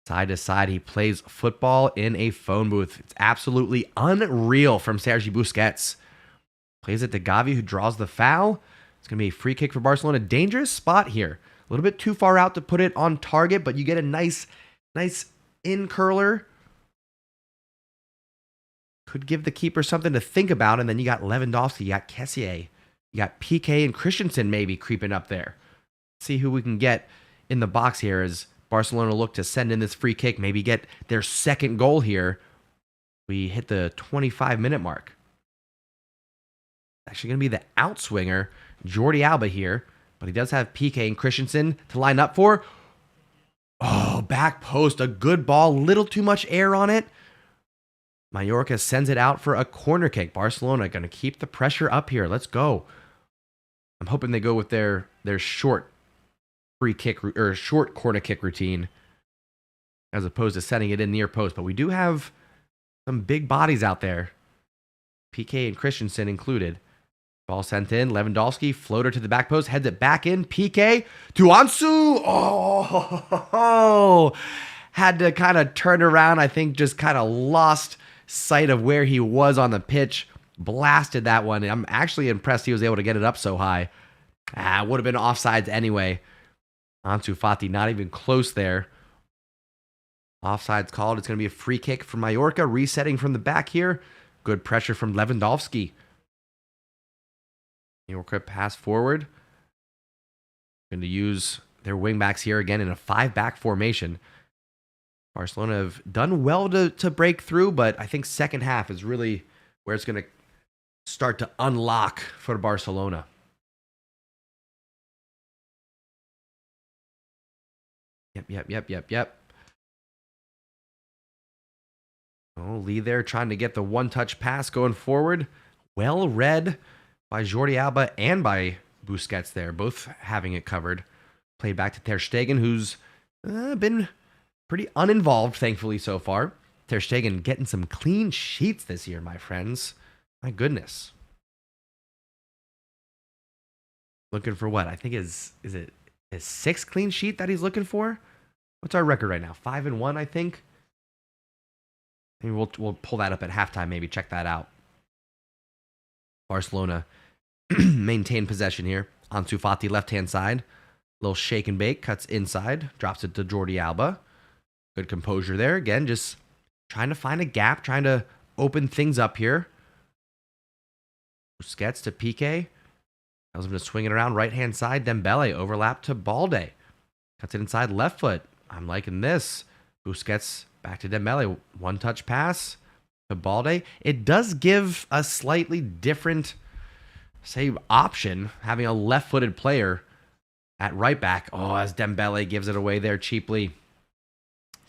Side to side. He plays football in a phone booth. It's absolutely unreal from Sergi Busquets. Plays it to Gavi, who draws the foul. It's going to be a free kick for Barcelona. Dangerous spot here. A little bit too far out to put it on target, but you get a nice in curler. Could give the keeper something to think about. And then you got Lewandowski, you got Kessié, you got PK and Christensen maybe creeping up there. See who we can get in the box here as Barcelona look to send in this free kick, maybe get their second goal here. We hit the 25-minute mark. Actually going to be the outswinger, Jordi Alba here, but he does have PK and Christensen to line up for. Oh, back post, a good ball, little too much air on it. Mallorca sends it out for a corner kick. Barcelona going to keep the pressure up here. Let's go. I'm hoping they go with their short free kick or short corner kick routine as opposed to setting it in near post. But we do have some big bodies out there, PK and Christensen included. Ball sent in. Lewandowski, floater to the back post, heads it back in. PK to Ansu. Oh, had to kind of turn around. I think just kind of lost sight of where he was on the pitch. Blasted that one. I'm actually impressed he was able to get it up so high. Would have been offsides anyway. Ansu Fati not even close there. Offsides called. It's going to be a free kick for Mallorca. Resetting from the back here. Good pressure from Lewandowski. Mallorca pass forward. Going to use their wingbacks here again in a 5-back formation. Barcelona have done well to break through, but I think second half is really where it's going to start to unlock for Barcelona. Yep. Oh, Lee there trying to get the one-touch pass going forward. Well read by Jordi Alba and by Busquets there, both having it covered. Played back to Ter Stegen, who's been pretty uninvolved, thankfully, so far. Ter Stegen getting some clean sheets this year, my friends. My goodness. Looking for what? I think is it his sixth clean sheet that he's looking for? What's our record right now? 5-1, I think. Maybe we'll pull that up at halftime. Maybe check that out. Barcelona maintain possession here. Ansu Fati left hand side. Little shake and bake, cuts inside, drops it to Jordi Alba. Good composure there. Again, just trying to find a gap, trying to open things up here. Busquets to Piqué. I was going to swing it around right hand side. Dembele overlap to Balde. Cuts it inside left foot. I'm liking this. Busquets back to Dembele. One touch pass to Balde. It does give a slightly different, say, option having a left footed player at right back. Oh, as Dembele gives it away there cheaply.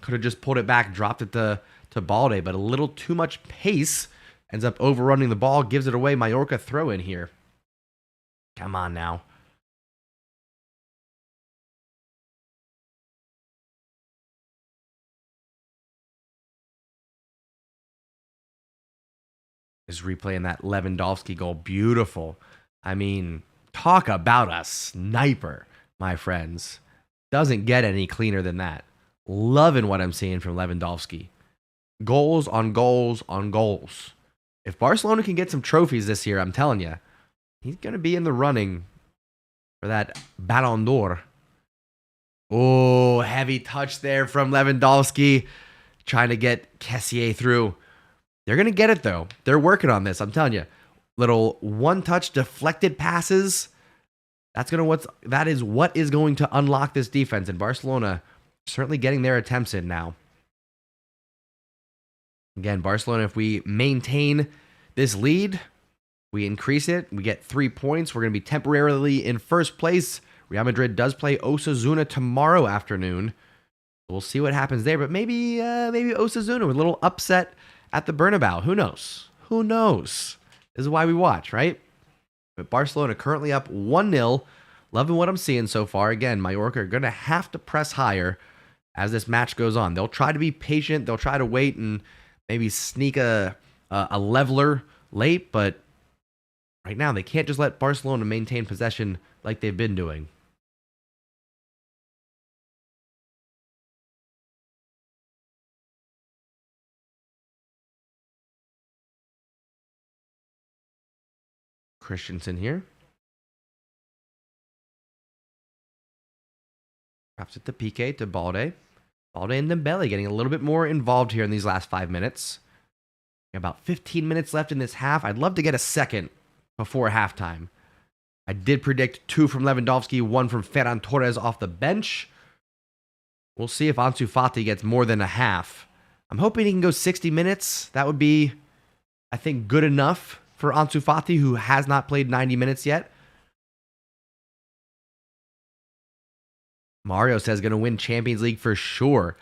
Could have just pulled it back, dropped it to Balde, but a little too much pace. Ends up overrunning the ball, gives it away. Mallorca throw in here. Come on now. Is replaying that Lewandowski goal. Beautiful. I mean, talk about a sniper, my friends. Doesn't get any cleaner than that. Loving what I'm seeing from Lewandowski. Goals on goals on goals. If Barcelona can get some trophies this year, I'm telling you, he's going to be in the running for that Ballon d'Or. Oh, heavy touch there from Lewandowski. Trying to get Kessié through. They're going to get it, though. They're working on this, I'm telling you. Little one-touch deflected passes. That is what is going to unlock this defense. And Barcelona certainly getting their attempts in now. Again, Barcelona, if we maintain this lead, we increase it, we get 3 points. We're going to be temporarily in first place. Real Madrid does play Osasuna tomorrow afternoon. We'll see what happens there, but maybe Osasuna with a little upset at the Bernabeu. Who knows? Who knows? This is why we watch, right? But Barcelona currently up 1-0. Loving what I'm seeing so far. Again, Mallorca are going to have to press higher as this match goes on. They'll try to be patient. They'll try to wait and maybe sneak a leveler late, but right now they can't just let Barcelona maintain possession like they've been doing. Christensen here. Drops it to Piqué, to Balde. Balde and Dembele getting a little bit more involved here in these last 5 minutes. About 15 minutes left in this half. I'd love to get a second before halftime. I did predict 2 from Lewandowski, 1 from Ferran Torres off the bench. We'll see if Ansu Fati gets more than a half. I'm hoping he can go 60 minutes. That would be, I think, good enough for Ansu Fati, who has not played 90 minutes yet. Mario says going to win Champions League for sure.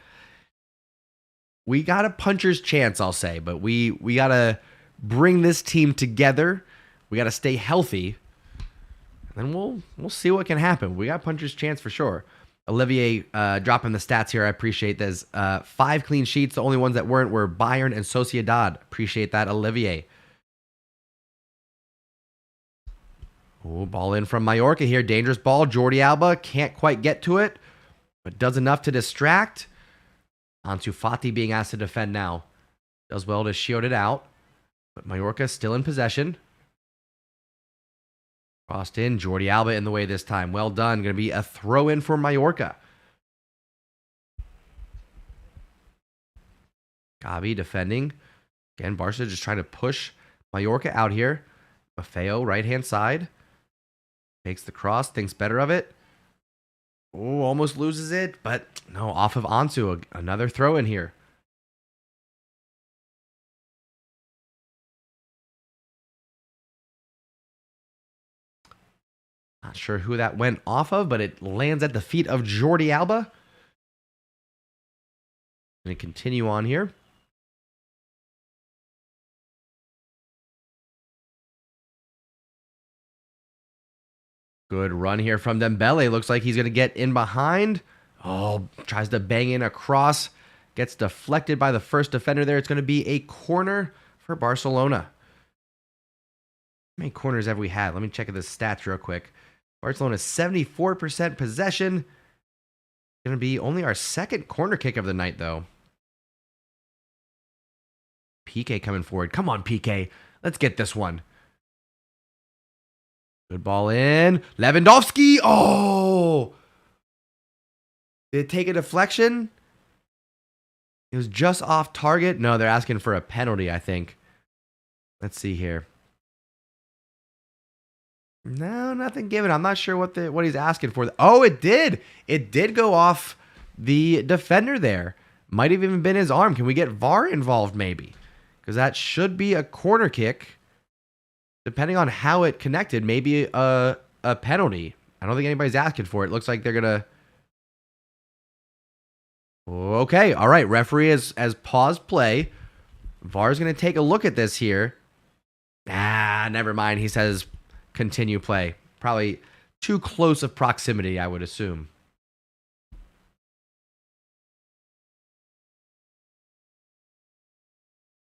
We got a puncher's chance, I'll say, but we got to bring this team together. We got to stay healthy. And then we'll see what can happen. We got puncher's chance for sure. Olivier dropping the stats here. I appreciate this. 5 clean sheets. The only ones that weren't were Bayern and Sociedad. Appreciate that, Olivier. Oh, ball in from Mallorca here. Dangerous ball. Jordi Alba can't quite get to it, but does enough to distract. Ansu Fati being asked to defend now. Does well to shield it out, but Mallorca still in possession. Crossed in. Jordi Alba in the way this time. Well done. Going to be a throw in for Mallorca. Gavi defending. Again, Barca just trying to push Mallorca out here. Maffeo, right-hand side. Takes the cross, thinks better of it. Oh, almost loses it, but no, off of Ansu. Another throw in here. Not sure who that went off of, but it lands at the feet of Jordi Alba. going to continue on here. Good run here from Dembele. Looks like he's going to get in behind. Oh, tries to bang in across. Gets deflected by the first defender there. It's going to be a corner for Barcelona. How many corners have we had? Let me check the stats real quick. Barcelona 74% possession. Going to be only our second corner kick of the night, though. PK coming forward. Come on, PK. Let's get this one. Good ball in. Lewandowski. Oh! Did it take a deflection? It was just off target. No, they're asking for a penalty, I think. Let's see here. No, nothing given. I'm not sure what he's asking for. Oh, it did. It did go off the defender there. Might have even been his arm. Can we get VAR involved maybe? Because that should be a corner kick. Depending on how it connected, maybe a penalty. I don't think anybody's asking for it. Looks like they're going to... Okay, all right. Referee has paused play. VAR's going to take a look at this here. Never mind. He says continue play. Probably too close of proximity, I would assume.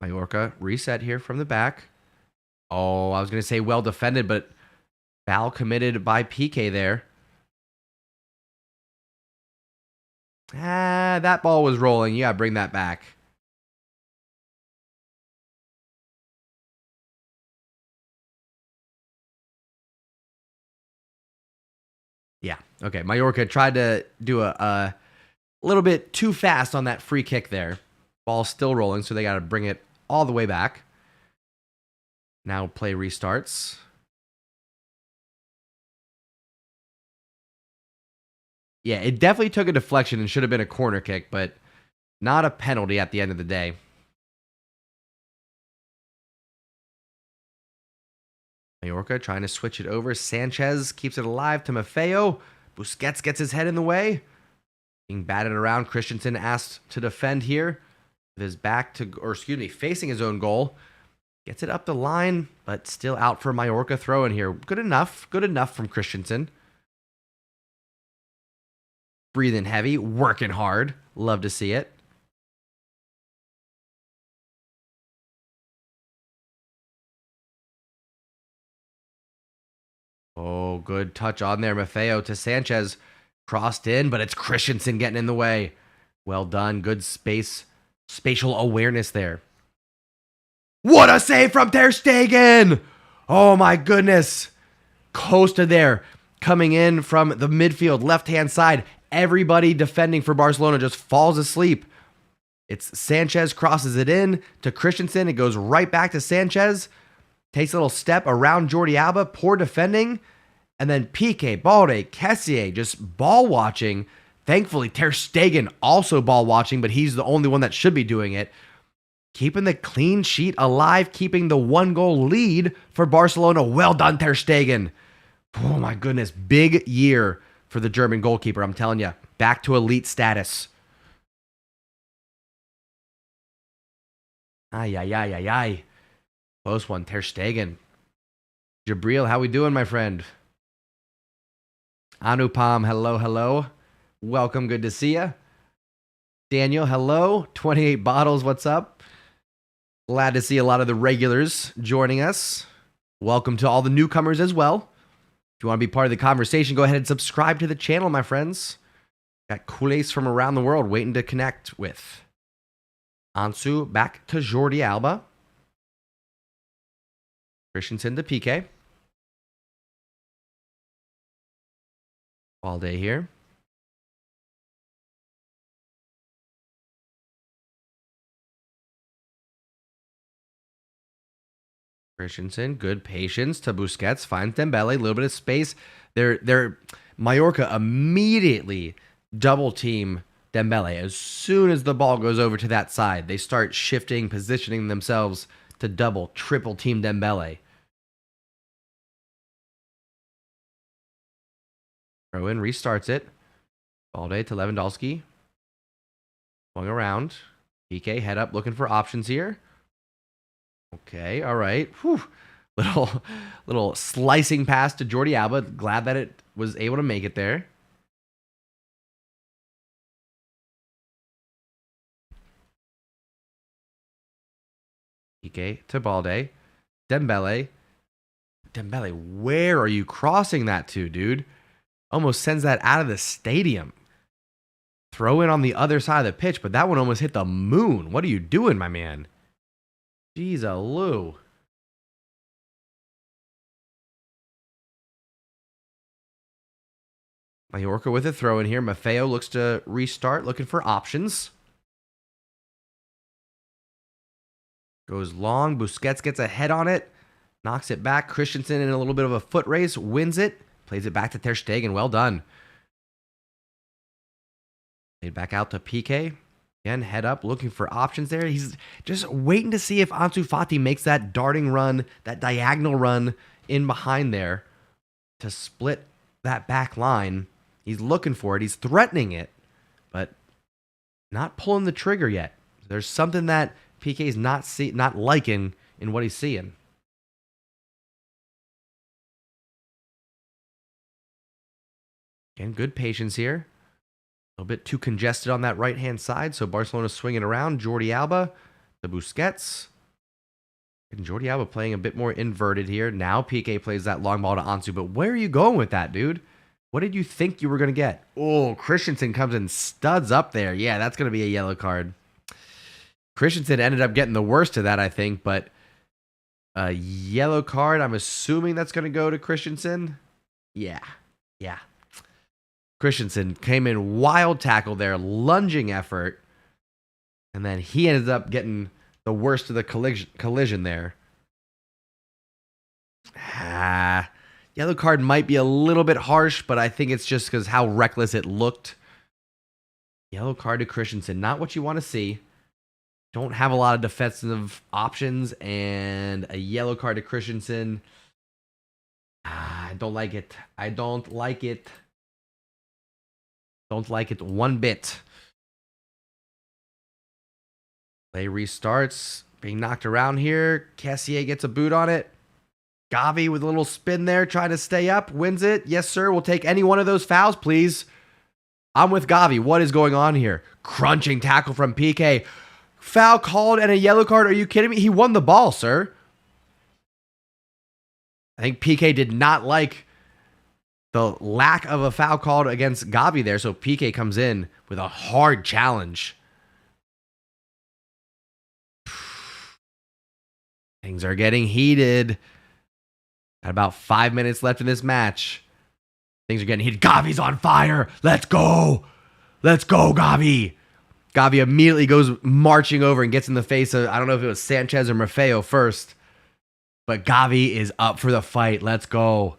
Mallorca reset here from the back. Oh, I was going to say well defended, but foul committed by PK there. That ball was rolling. You got to bring that back. Yeah, okay. Mallorca tried to do a little bit too fast on that free kick there. Ball's still rolling, so they got to bring it all the way back. Now play restarts. Yeah, it definitely took a deflection and should have been a corner kick, but not a penalty at the end of the day. Mallorca trying to switch it over. Sanchez keeps it alive to Maffeo. Busquets gets his head in the way. Being batted around. Christensen asked to defend here. With his back to, or excuse me, facing his own goal. Gets it up the line, but still out for Mallorca throw in here. Good enough. Good enough from Christensen. Breathing heavy, working hard. Love to see it. Oh, good touch on there. Maffeo to Sanchez. Crossed in, but it's Christensen getting in the way. Well done. Good spatial awareness there. What a save from Ter Stegen! Oh my goodness. Costa there. Coming in from the midfield, left-hand side. Everybody defending for Barcelona just falls asleep. It's Sanchez crosses it in to Christensen. It goes right back to Sanchez. Takes a little step around Jordi Alba. Poor defending. And then PK, Balde, Kessié just ball watching. Thankfully, Ter Stegen also ball watching, but he's the only one that should be doing it. Keeping the clean sheet alive, keeping the 1-goal lead for Barcelona. Well done, Ter Stegen. Oh my goodness, big year for the German goalkeeper, I'm telling you. Back to elite status. Ay. Close one, Ter Stegen. Jabril, how we doing, my friend? Anupam, hello. Welcome, good to see you. Daniel, hello. 28 bottles, what's up? Glad to see a lot of the regulars joining us. Welcome to all the newcomers as well. If you want to be part of the conversation, go ahead and subscribe to the channel, my friends. Got CULERS from around the world waiting to connect with. Ansu back to Jordi Alba. Christensen to PK. All day here. Christensen, good patience to Busquets, finds Dembele, a little bit of space. They're Mallorca immediately double team Dembele. As soon as the ball goes over to that side, they start shifting, positioning themselves to double, triple team Dembele. Rowan restarts it. Balde to Lewandowski. Going around. PK head up looking for options here. Okay, all right. Whew. Little slicing pass to Jordi Alba. Glad that it was able to make it there. PK to Balde. Dembele. Dembele, where are you crossing that to, dude? Almost sends that out of the stadium. Throw in on the other side of the pitch, but that one almost hit the moon. What are you doing, my man? Jeez, Lou. Mallorca with a throw in here. Maffeo looks to restart, looking for options. Goes long. Busquets gets a head on it. Knocks it back. Christensen in a little bit of a foot race. Wins it. Plays it back to Ter Stegen. Well done. Played back out to PK. Again, head up, looking for options there. He's just waiting to see if Ansu Fati makes that darting run, that diagonal run in behind there to split that back line. He's looking for it. He's threatening it, but not pulling the trigger yet. There's something that PK's not liking in what he's seeing. Again, good patience here. A little bit too congested on that right-hand side, so Barcelona swinging around. Jordi Alba, the Busquets. And Jordi Alba playing a bit more inverted here. Now PK plays that long ball to Ansu, but where are you going with that, dude? What did you think you were going to get? Oh, Christensen comes and studs up there. Yeah, that's going to be a yellow card. Christensen ended up getting the worst of that, I think, but a yellow card, I'm assuming that's going to go to Christensen. Yeah. Christensen came in wild tackle there, lunging effort, and then he ended up getting the worst of the collision there. Yellow card might be a little bit harsh, but I think it's just because how reckless it looked. Yellow card to Christensen, not what you want to see. Don't have a lot of defensive options, and a yellow card to Christensen. I don't like it. I don't like it. Don't like it one bit. Play restarts. Being knocked around here. Cassier gets a boot on it. Gavi with a little spin there, trying to stay up. Wins it. Yes, sir. We'll take any one of those fouls, please. I'm with Gavi. What is going on here? Crunching tackle from PK. Foul called and a yellow card. Are you kidding me? He won the ball, sir. I think PK did not like the lack of a foul called against Gavi there, so PK comes in with a hard challenge. Things are getting heated. Got about 5 minutes left in this match. Things are getting heated. Gavi's on fire. Let's go. Let's go, Gavi. Gavi immediately goes marching over and gets in the face of, I don't know if it was Sanchez or Maffeo first, but Gavi is up for the fight. Let's go.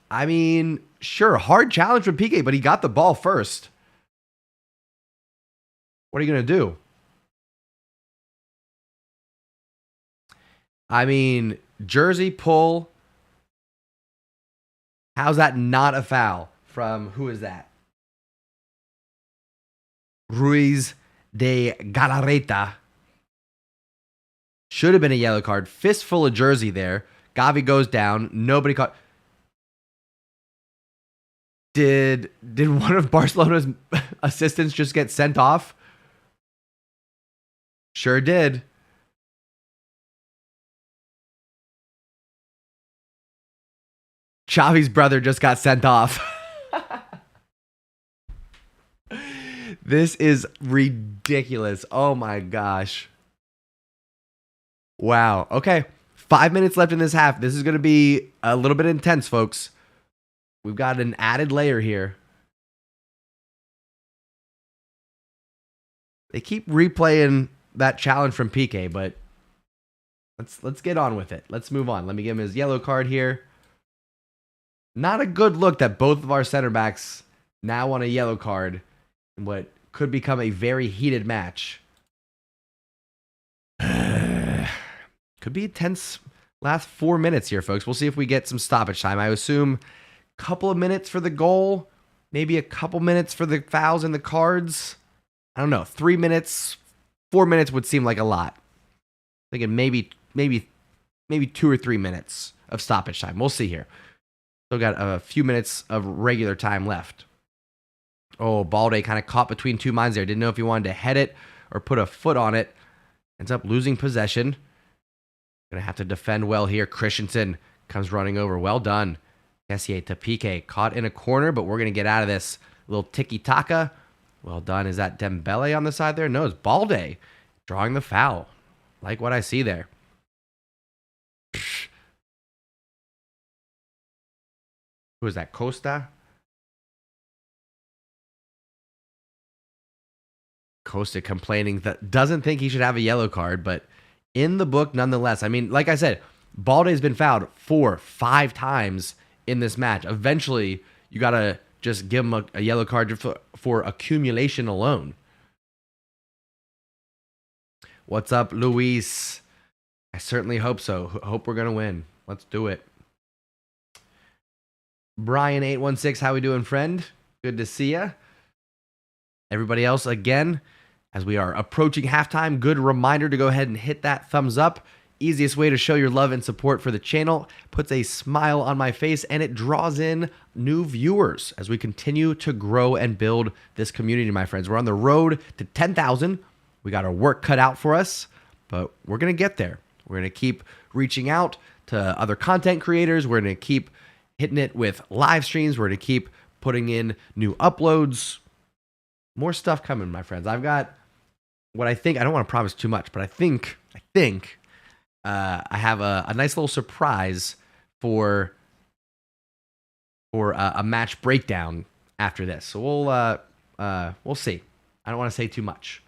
I mean, sure, hard challenge from PK, but he got the ball first. What are you going to do? I mean, jersey pull. How's that not a foul from, who is that? Ruiz de Galarreta. Should have been a yellow card. Fistful of jersey there. Gavi goes down. Nobody caught. Did one of Barcelona's assistants just get sent off? Sure did. Xavi's brother just got sent off. This is ridiculous. Oh my gosh. Wow. Okay. 5 minutes left in this half. This is going to be a little bit intense, folks. We've got an added layer here. They keep replaying that challenge from PK, but let's get on with it. Let's move on. Let me give him his yellow card here. Not a good look that both of our center backs now on a yellow card in what could become a very heated match. Could be a tense last 4 minutes here, folks. We'll see if we get some stoppage time. I assume a couple of minutes for the goal, maybe a couple minutes for the fouls and the cards. I don't know, 3 minutes, 4 minutes would seem like a lot. Thinking maybe 2 or 3 minutes of stoppage time. We'll see here. Still got a few minutes of regular time left. Oh, Balde kind of caught between two minds there. Didn't know if he wanted to head it or put a foot on it. Ends up losing possession. Gonna have to defend well here. Christensen comes running over. Well done. Kessié to Piqué. Caught in a corner, but we're gonna get out of this. Little tiki-taka. Well done. Is that Dembele on the side there? No, it's Balde drawing the foul. Like what I see there. Who is that? Costa? Costa complaining that doesn't think he should have a yellow card, but in the book nonetheless. I mean, like I said, Balde's been fouled 4, 5 times in this match. Eventually, you got to just give him a yellow card for accumulation alone. What's up, Luis? I certainly hope so. Hope we're going to win. Let's do it. Brian816, how we doing, friend? Good to see ya. Everybody else, again, as we are approaching halftime, good reminder to go ahead and hit that thumbs up. Easiest way to show your love and support for the channel. Puts a smile on my face, and it draws in new viewers as we continue to grow and build this community, my friends. We're on the road to 10,000. We got our work cut out for us, but we're going to get there. We're going to keep reaching out to other content creators. We're going to keep hitting it with live streams. We're going to keep putting in new uploads. More stuff coming, my friends. I've got what I think, I don't want to promise too much, but I think I have a nice little surprise for a match breakdown after this. So we'll see. I don't want to say too much.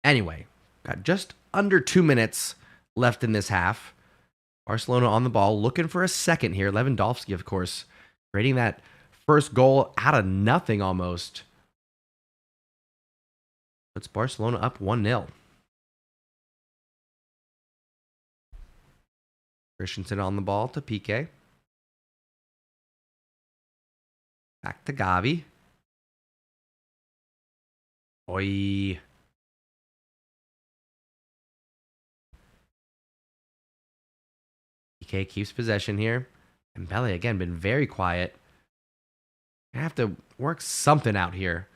Anyway, got just under 2 minutes left in this half. Barcelona on the ball, looking for a second here. Lewandowski, of course, creating that first goal out of nothing almost. Puts Barcelona up 1-0. Christensen on the ball to Piqué. Back to Gavi. Oi. Piqué keeps possession here. And Dembele, again, been very quiet. I have to work something out here.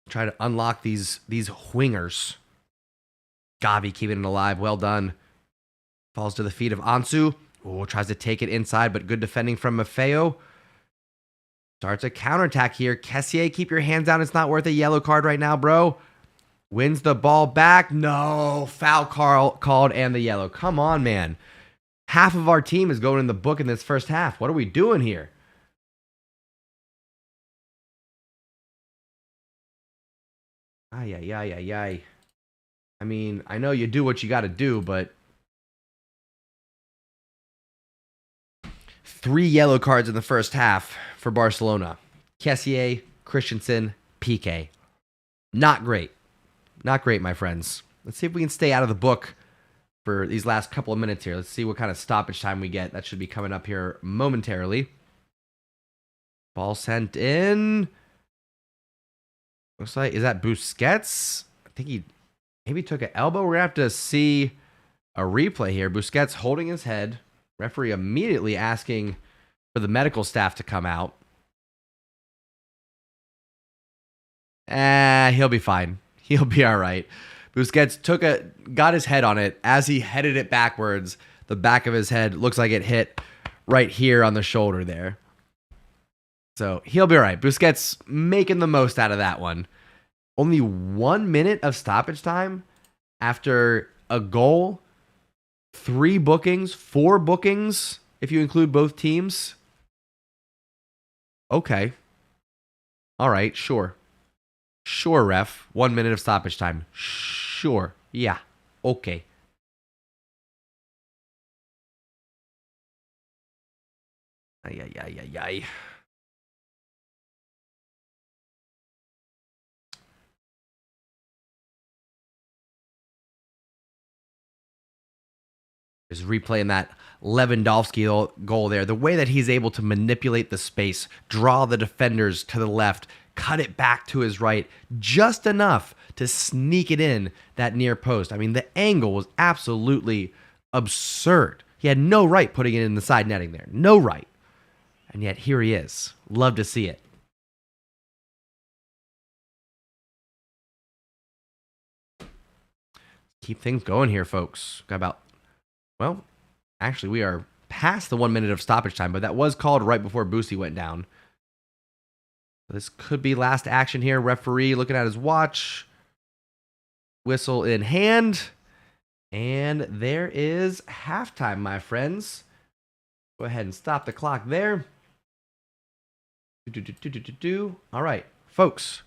Try to unlock these wingers. Gavi keeping it alive. Well done. Falls to the feet of Ansu. Oh, tries to take it inside, but good defending from Maffeo. Starts a counterattack here. Kessié, keep your hands down. It's not worth a yellow card right now, bro. Wins the ball back. No. Foul called and the yellow. Come on, man. Half of our team is going in the book in this first half. What are we doing here? Ay, ay, ay, ay, ay. I mean, I know you do what you got to do, but 3 yellow cards in the first half for Barcelona. Kessié, Christensen, Piqué. Not great. Not great, my friends. Let's see if we can stay out of the book for these last couple of minutes here. Let's see what kind of stoppage time we get. That should be coming up here momentarily. Ball sent in. Looks like, is that Busquets? I think he maybe took an elbow. We're going to have to see a replay here. Busquets holding his head. Referee immediately asking for the medical staff to come out. He'll be fine. He'll be all right. Busquets got his head on it. As he headed it backwards, the back of his head looks like it hit right here on the shoulder there. So he'll be all right. Busquets making the most out of that one. Only 1 minute of stoppage time after a goal, 3 bookings, 4 bookings, if you include both teams. Okay. All right, sure. Sure, ref. 1 minute of stoppage time. Sure. Yeah. Okay. Ay, ay, ay, ay, ay. Just replaying that Lewandowski goal there. The way that he's able to manipulate the space, draw the defenders to the left, cut it back to his right, just enough to sneak it in that near post. I mean, the angle was absolutely absurd. He had no right putting it in the side netting there. No right. And yet here he is. Love to see it. Keep things going here, folks. Got about, well, actually, we are past the 1 minute of stoppage time, but that was called right before Boosie went down. This could be last action here. Referee looking at his watch. Whistle in hand. And there is halftime, my friends. Go ahead and stop the clock there. All right, folks.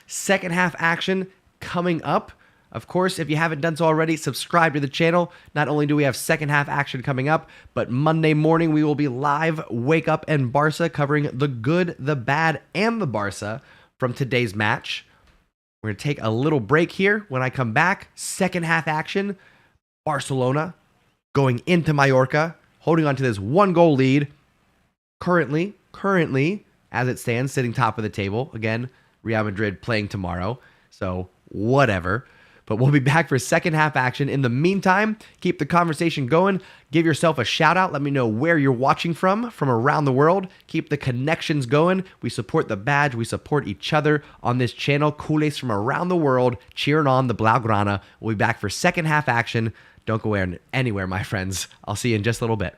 Second half action coming up. Of course, if you haven't done so already, subscribe to the channel. Not only do we have second half action coming up, but Monday morning we will be live, Wake Up and Barca, covering the good, the bad, and the Barca from today's match. We're going to take a little break here. When I come back, second half action, Barcelona going into Mallorca, holding on to this 1-goal lead. Currently, as it stands, sitting top of the table. Again, Real Madrid playing tomorrow, so whatever. But we'll be back for second half action. In the meantime, keep the conversation going. Give yourself a shout out. Let me know where you're watching from around the world. Keep the connections going. We support the badge. We support each other on this channel. CULERS from around the world cheering on the Blaugrana. We'll be back for second half action. Don't go anywhere, my friends. I'll see you in just a little bit.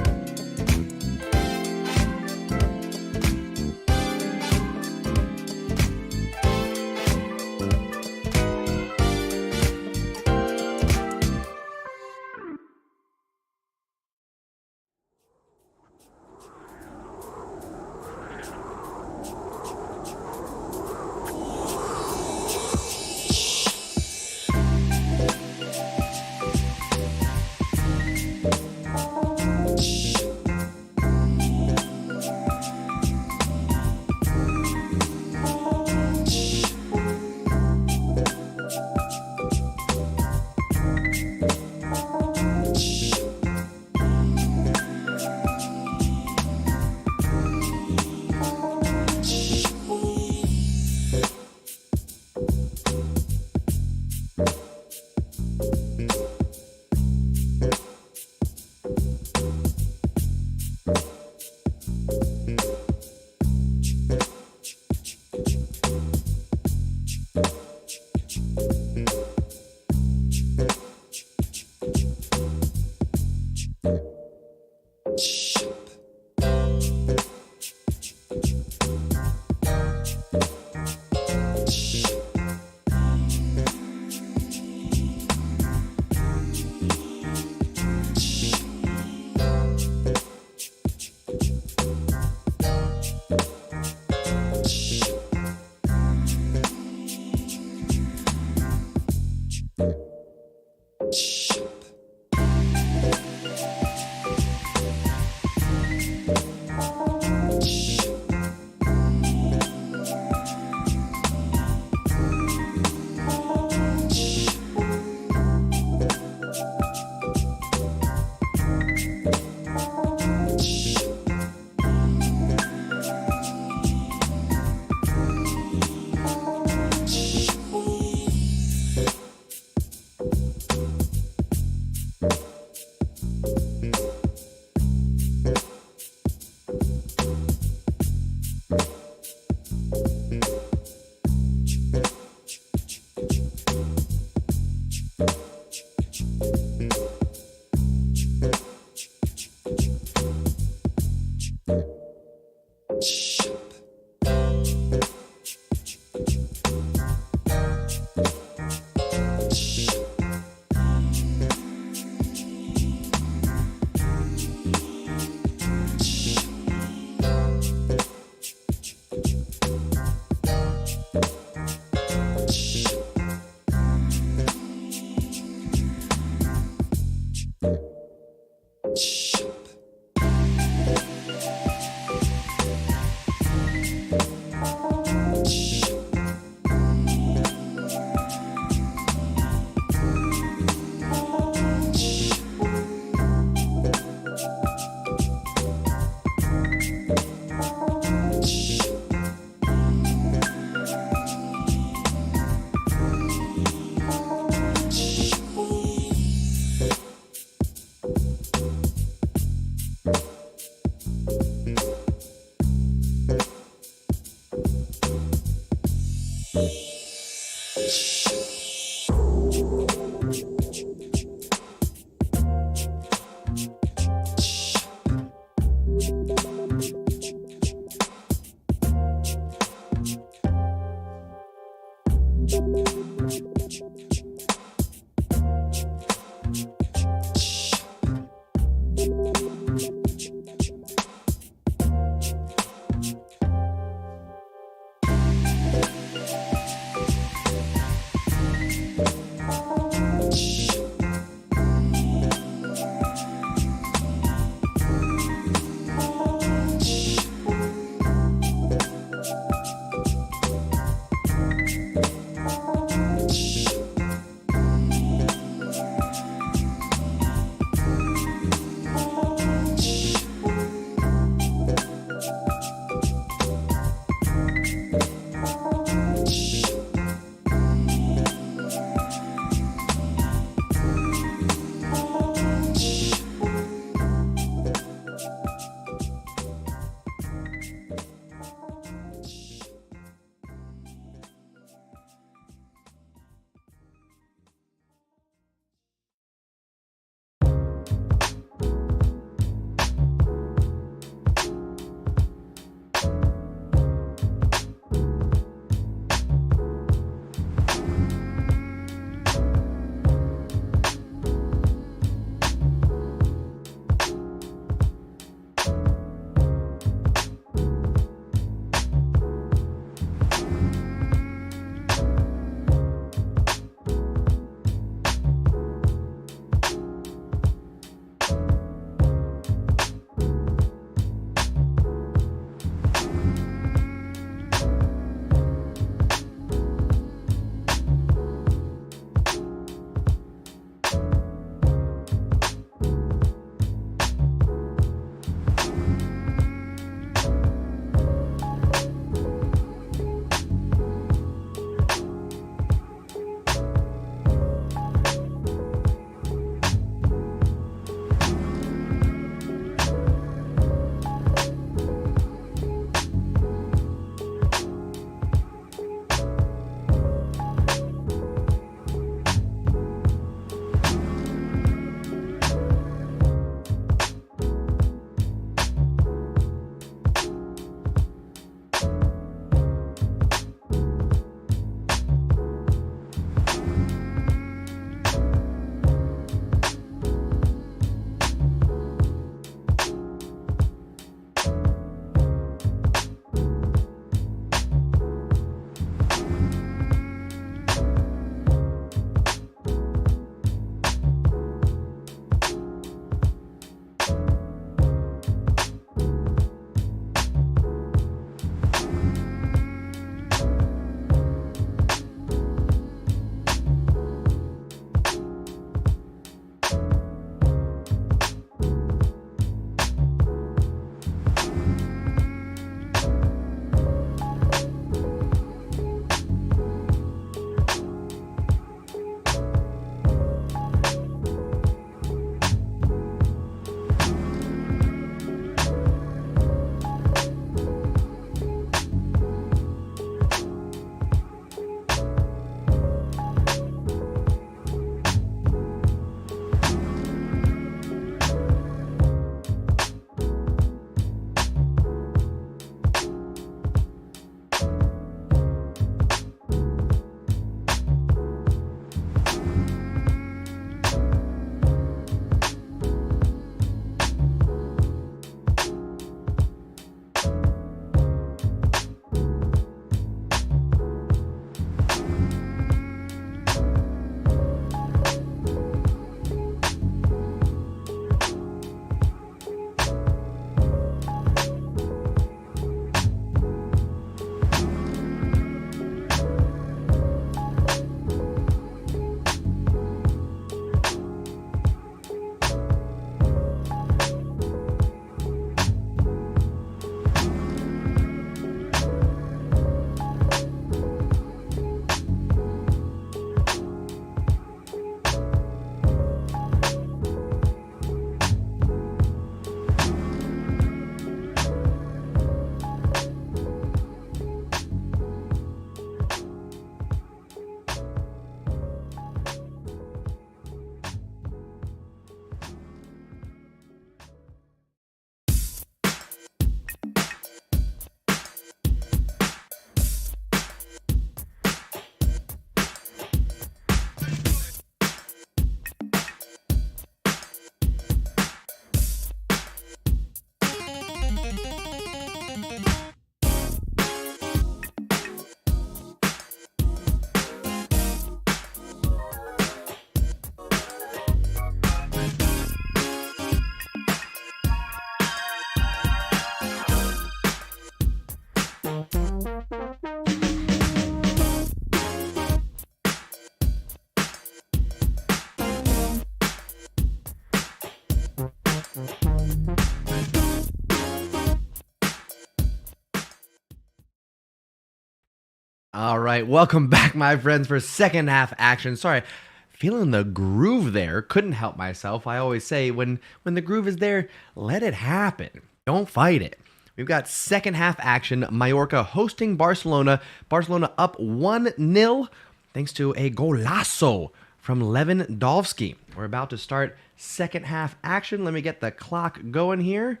All right, welcome back, my friends, for second half action. Sorry, feeling the groove there. Couldn't help myself. I always say when the groove is there, let it happen. Don't fight it. We've got second half action. Mallorca hosting Barcelona. Barcelona up 1-0 thanks to a golazo from Lewandowski. We're about to start second half action. Let me get the clock going here.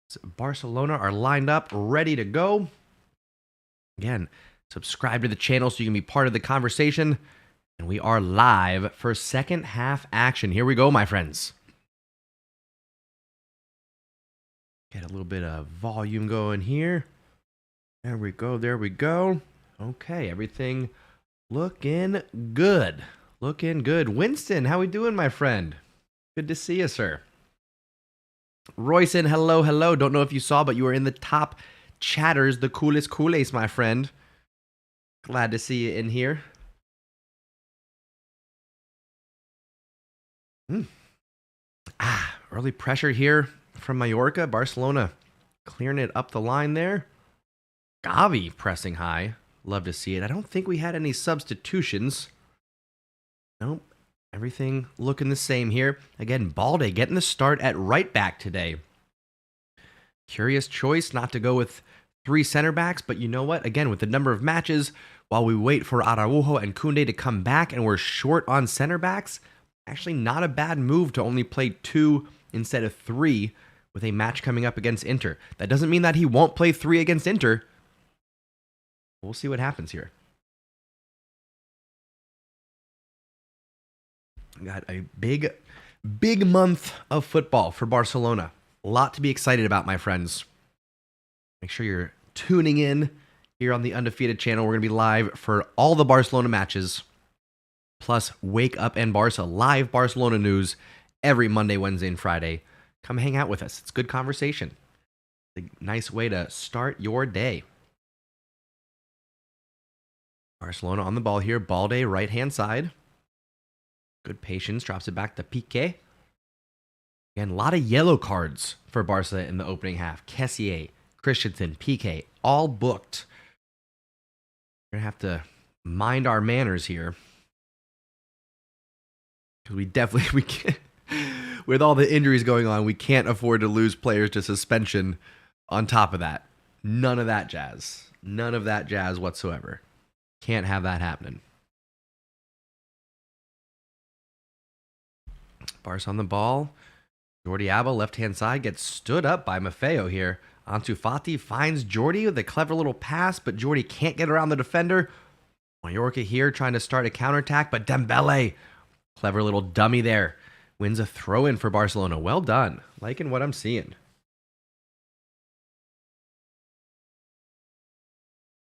So Barcelona are lined up, ready to go. Again, subscribe to the channel so you can be part of the conversation. And we are live for second half action. Here we go, my friends. Get a little bit of volume going here. There we go, there we go. Okay, everything looking good. Looking good. Winston, how we doing, my friend? Good to see you, sir. Royson, hello, hello. Don't know if you saw, but you were in the top chatters, the coolest coolace, my friend. Glad to see you in here. Early pressure here from Mallorca. Barcelona clearing it up the line there. Gavi pressing high. Love to see it. I don't think we had any substitutions. Nope. Everything looking the same here. Again, Balde getting the start at right back today. Curious choice not to go with 3 center backs, but you know what? Again, with the number of matches, while we wait for Araujo and Koundé to come back and we're short on center backs, actually not a bad move to only play 2 instead of 3 with a match coming up against Inter. That doesn't mean that he won't play 3 against Inter. We'll see what happens here. Got a big month of football for Barcelona. A lot to be excited about, my friends. Make sure you're tuning in here on the Undefeated channel. We're going to be live for all the Barcelona matches, plus Wake Up and Barca, live Barcelona news every Monday, Wednesday, and Friday. Come hang out with us. It's good conversation. It's a nice way to start your day. Barcelona on the ball here. Balde, right-hand side. Good patience. Drops it back to Piqué. Again, a lot of yellow cards for Barca in the opening half. Kessié, Christensen, Piqué, all booked. We're going to have to mind our manners here. Because we can't, with all the injuries going on, we can't afford to lose players to suspension on top of that. None of that jazz. None of that jazz whatsoever. Can't have that happening. Barca on the ball. Jordi Alba, left-hand side, gets stood up by Maffeo here. Ansu Fati finds Jordi with a clever little pass, but Jordi can't get around the defender. Mallorca here trying to start a counterattack, but Dembele, clever little dummy there, wins a throw-in for Barcelona. Well done. Liking what I'm seeing.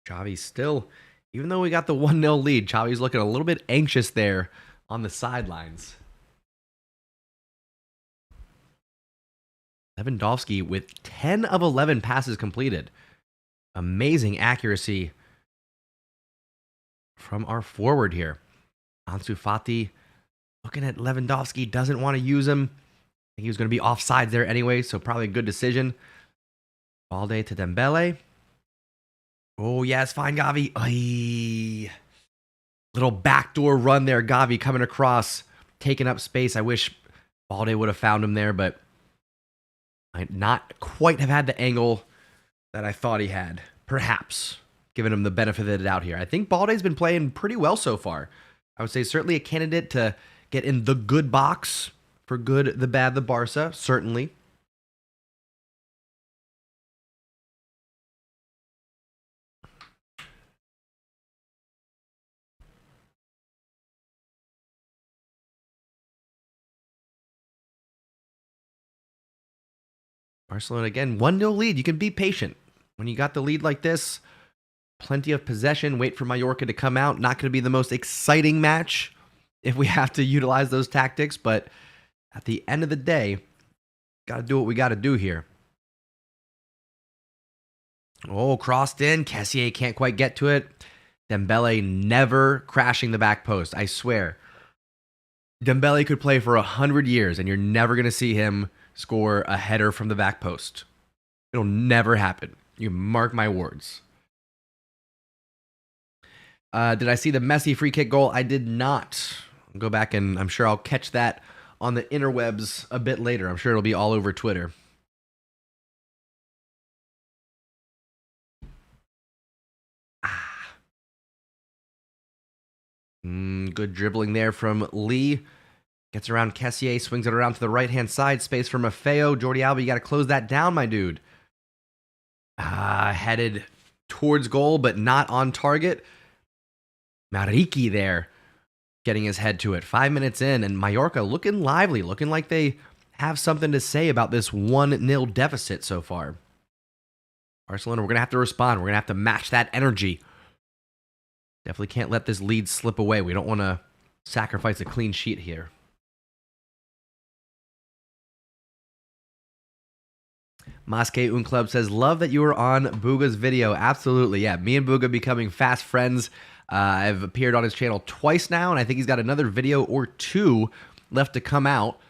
Xavi still, even though we got the 1-0 lead, Xavi's looking a little bit anxious there on the sidelines. Lewandowski with 10 of 11 passes completed. Amazing accuracy from our forward here. Ansu Fati looking at Lewandowski, doesn't want to use him. I think he was going to be offside there anyway, so probably a good decision. Balde to Dembele. Oh, yes, fine, Gavi. Ay. Little backdoor run there. Gavi coming across, taking up space. I wish Balde would have found him there, but might not quite have had the angle that I thought he had. Perhaps, giving him the benefit of the doubt here. I think Balde's been playing pretty well so far. I would say certainly a candidate to get in the good box for good, the bad, the Barca. Certainly. Barcelona again, 1-0 lead. You can be patient. When you got the lead like this, plenty of possession, wait for Mallorca to come out. Not going to be the most exciting match if we have to utilize those tactics, but at the end of the day, got to do what we got to do here. Oh, crossed in. Kessié can't quite get to it. Dembele never crashing the back post, I swear. Dembele could play for 100 years, and you're never going to see him score a header from the back post. It'll never happen. You mark my words. Did I see the Messi free kick goal? I did not. I'll go back and I'm sure I'll catch that on the interwebs a bit later. I'm sure it'll be all over Twitter. Good dribbling there from Lee. Gets around Kessié, swings it around to the right-hand side. Space for Maffeo. Jordi Alba, you got to close that down, my dude. Headed towards goal, but not on target. Mariki there, getting his head to it. 5 minutes in, and Mallorca looking lively, looking like they have something to say about this 1-0 deficit so far. Barcelona, we're going to have to respond. We're going to have to match that energy. Definitely can't let this lead slip away. We don't want to sacrifice a clean sheet here. Masque Un Club says, love that you were on Booga's video. Absolutely, yeah. Me and Booga becoming fast friends. I've appeared on his channel twice now, and I think he's got another video or two left to come out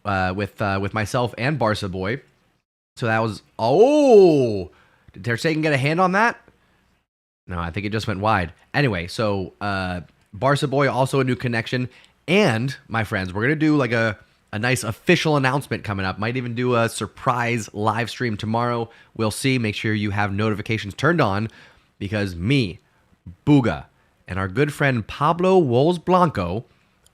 with myself and Barca Boy. So that was... Oh! Did Ter Stegen get a hand on that? No, I think it just went wide. Anyway, so Barca Boy, also a new connection. And, my friends, we're going to do like a nice official announcement coming up. Might even do a surprise live stream tomorrow. We'll see. Make sure you have notifications turned on because me, Booga, and our good friend Pablo Wols Blanco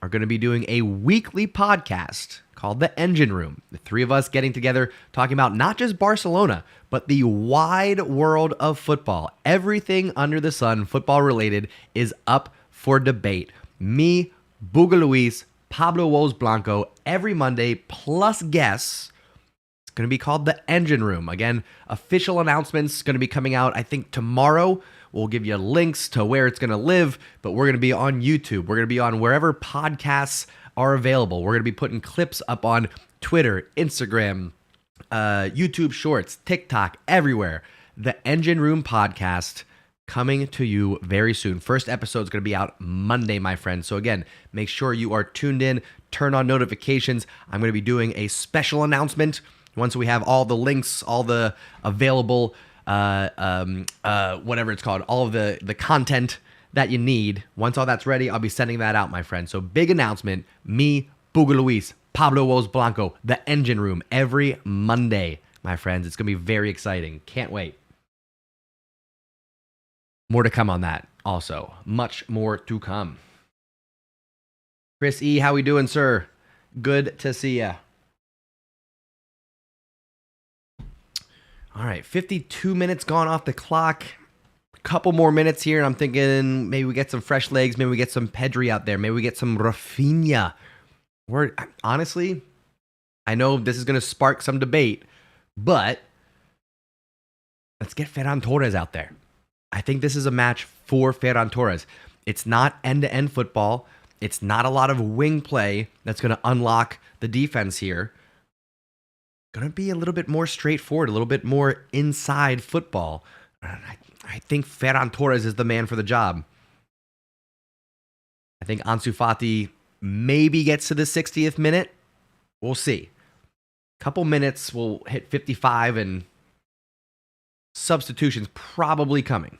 are going to be doing a weekly podcast called The Engine Room. The three of us getting together, talking about not just Barcelona, but the wide world of football. Everything under the sun, football related, is up for debate. Me, Booga Luis, Pablo Wols Blanco, every Monday, plus guests. It's going to be called The Engine Room. Again, official announcements going to be coming out, I think, tomorrow. We'll give you links to where it's going to live, but we're going to be on YouTube. We're going to be on wherever podcasts are available. We're going to be putting clips up on Twitter, Instagram, YouTube Shorts, TikTok, everywhere. The Engine Room podcast coming to you very soon. First episode is going to be out Monday, my friends. So again, make sure you are tuned in, turn on notifications. I'm going to be doing a special announcement once we have all the links, all the available, whatever it's called, all of the content that you need. Once all that's ready, I'll be sending that out, my friends. So big announcement, me, Booga Luis, Pablo Wols Blanco, The Engine Room, every Monday, my friends. It's going to be very exciting. Can't wait. More to come on that also. Much more to come. Chris E., how we doing, sir? Good to see ya. All right, 52 minutes gone off the clock. A couple more minutes here, and I'm thinking maybe we get some fresh legs. Maybe we get some Pedri out there. Maybe we get some Rafinha. Honestly, I know this is going to spark some debate, but let's get Ferran Torres out there. I think this is a match for Ferran Torres. It's not end-to-end football. It's not a lot of wing play that's going to unlock the defense here. Going to be a little bit more straightforward, a little bit more inside football. I think Ferran Torres is the man for the job. I think Ansu Fati maybe gets to the 60th minute. We'll see. Couple minutes, we'll hit 55 and substitutions probably coming.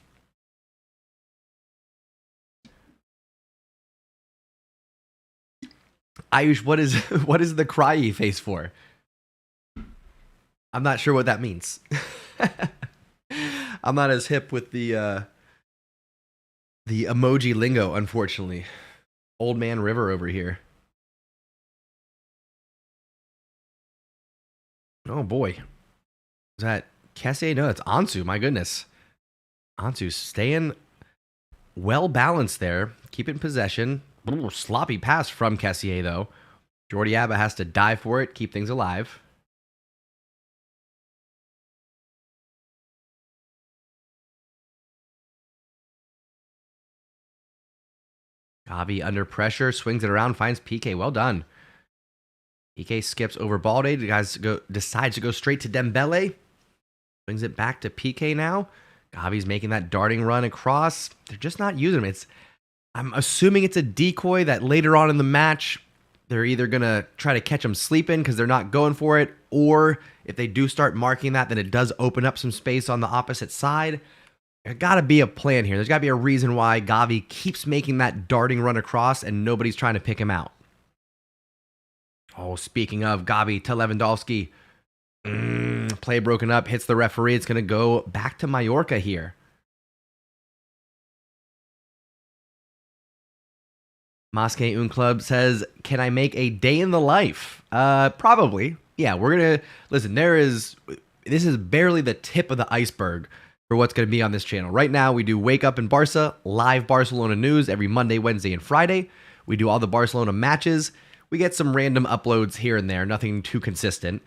Ayush, what is the cryy face for? I'm not sure what that means. I'm not as hip with the emoji lingo, unfortunately. Old man River over here. Oh boy. Is that Kessié? No, it's Ansu. My goodness. Ansu staying well balanced there. Keeping possession. Ooh, sloppy pass from Kessié, though. Jordi Alba has to die for it. Keep things alive. Gavi under pressure. Swings it around. Finds PK. Well done. PK skips over Balde. The guys decides to go straight to Dembele. Brings it back to PK now. Gavi's making that darting run across. They're just not using him. I'm assuming it's a decoy that later on in the match, they're either going to try to catch him sleeping because they're not going for it, or if they do start marking that, then it does open up some space on the opposite side. There's got to be a plan here. There's got to be a reason why Gavi keeps making that darting run across and nobody's trying to pick him out. Oh, speaking of Gavi to Lewandowski. Play broken up, hits the referee. It's going to go back to Mallorca here. Mosque Un Club says, can I make a day in the life? Probably. Yeah, we're going to... Listen, this is barely the tip of the iceberg for what's going to be on this channel. Right now, we do Wake Up in Barca, live Barcelona news every Monday, Wednesday, and Friday. We do all the Barcelona matches. We get some random uploads here and there, nothing too consistent.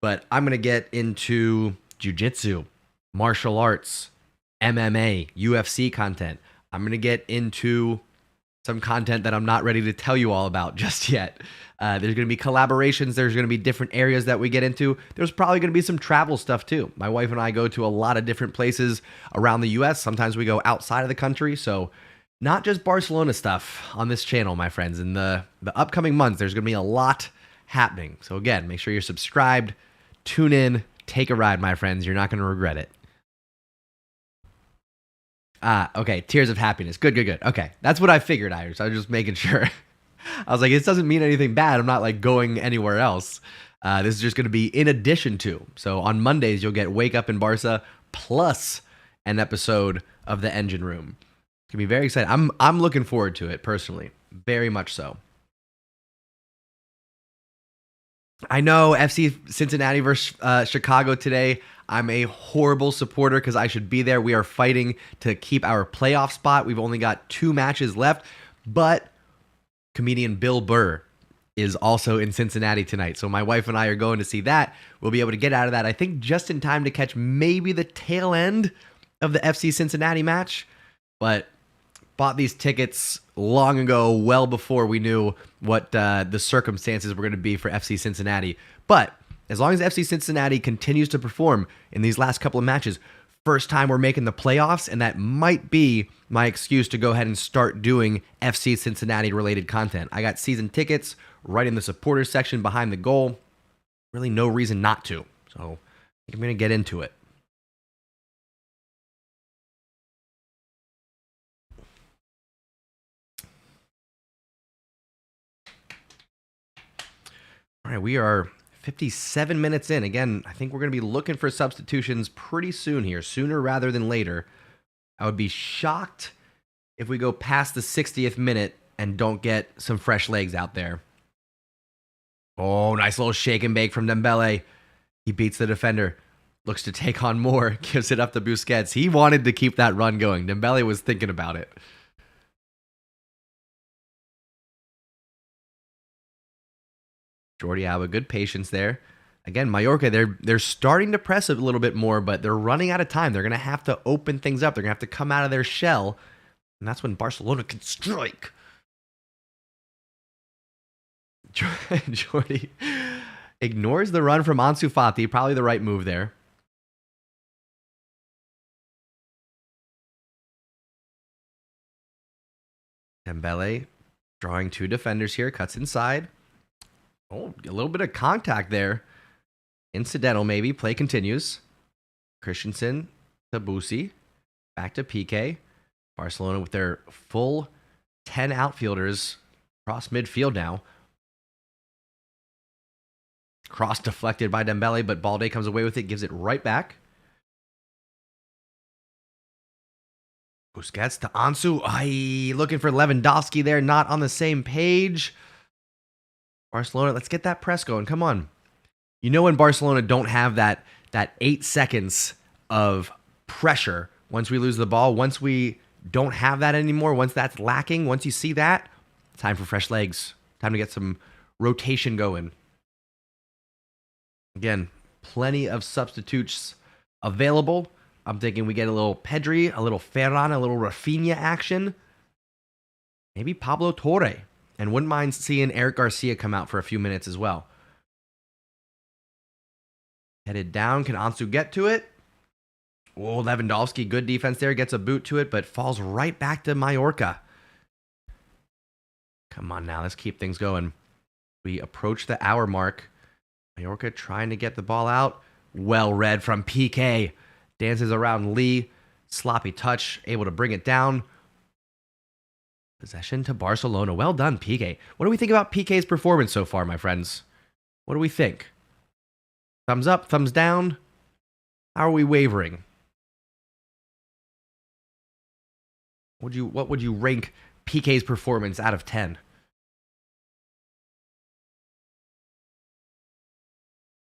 But I'm going to get into jiu-jitsu, martial arts, MMA, UFC content. I'm going to get into some content that I'm not ready to tell you all about just yet. There's going to be collaborations. There's going to be different areas that we get into. There's probably going to be some travel stuff too. My wife and I go to a lot of different places around the U.S. Sometimes we go outside of the country. So not just Barcelona stuff on this channel, my friends. In the upcoming months, there's going to be a lot happening. So again, make sure you're subscribed. Tune in. Take a ride, my friends. You're not going to regret it. Okay. Tears of happiness. Good. Okay. That's what I figured, Irish. I was just making sure. I was like, this doesn't mean anything bad. I'm not like going anywhere else. This is just going to be in addition to. So on Mondays, you'll get Wake Up in Barca plus an episode of The Engine Room. It's going to be very exciting. I'm looking forward to it personally. Very much so. I know FC Cincinnati versus Chicago today. I'm a horrible supporter because I should be there. We are fighting to keep our playoff spot. We've only got 2 matches left, but comedian Bill Burr is also in Cincinnati tonight. So my wife and I are going to see that. We'll be able to get out of that, I think, just in time to catch maybe the tail end of the FC Cincinnati match. But bought these tickets long ago, well before we knew what the circumstances were going to be for FC Cincinnati. But as long as FC Cincinnati continues to perform in these last couple of matches, first time we're making the playoffs, and that might be my excuse to go ahead and start doing FC Cincinnati related content. I got season tickets right in the supporters section behind the goal. Really no reason not to. So I think I'm going to get into it. All right, we are 57 minutes in. Again, I think we're going to be looking for substitutions pretty soon here, sooner rather than later. I would be shocked if we go past the 60th minute and don't get some fresh legs out there. Oh, nice little shake and bake from Dembele. He beats the defender. Looks to take on more. Gives it up to Busquets. He wanted to keep that run going. Dembele was thinking about it. Jordi Alba, good patience there. Again, Mallorca, they're starting to press a little bit more, but they're running out of time. They're going to have to open things up. They're going to have to come out of their shell, and that's when Barcelona can strike. Jordi ignores the run from Ansu Fati. Probably the right move there. Dembele drawing 2 defenders here. Cuts inside. Oh, a little bit of contact there. Incidental maybe. Play continues. Christensen to Busi. Back to PK. Barcelona with their full 10 outfielders across midfield now. Cross deflected by Dembele, but Balde comes away with it, gives it right back. Busquets to Ansu. Looking for Lewandowski there, not on the same page. Barcelona, let's get that press going. Come on. You know when Barcelona don't have that 8 seconds of pressure once we lose the ball, once we don't have that anymore, once that's lacking, once you see that, time for fresh legs. Time to get some rotation going. Again, plenty of substitutes available. I'm thinking we get a little Pedri, a little Ferran, a little Rafinha action. Maybe Pablo Torre. And wouldn't mind seeing Eric Garcia come out for a few minutes as well. Headed down. Can Ansu get to it? Oh, Lewandowski, good defense there. Gets a boot to it, but falls right back to Mallorca. Come on now. Let's keep things going. We approach the hour mark. Mallorca trying to get the ball out. Well read from PK. Dances around Lee. Sloppy touch, able to bring it down. Possession to Barcelona. Well done, Piqué. What do we think about Piqué's performance so far, my friends? What do we think? Thumbs up, thumbs down? How are we wavering? What would you rank Piqué's performance out of 10?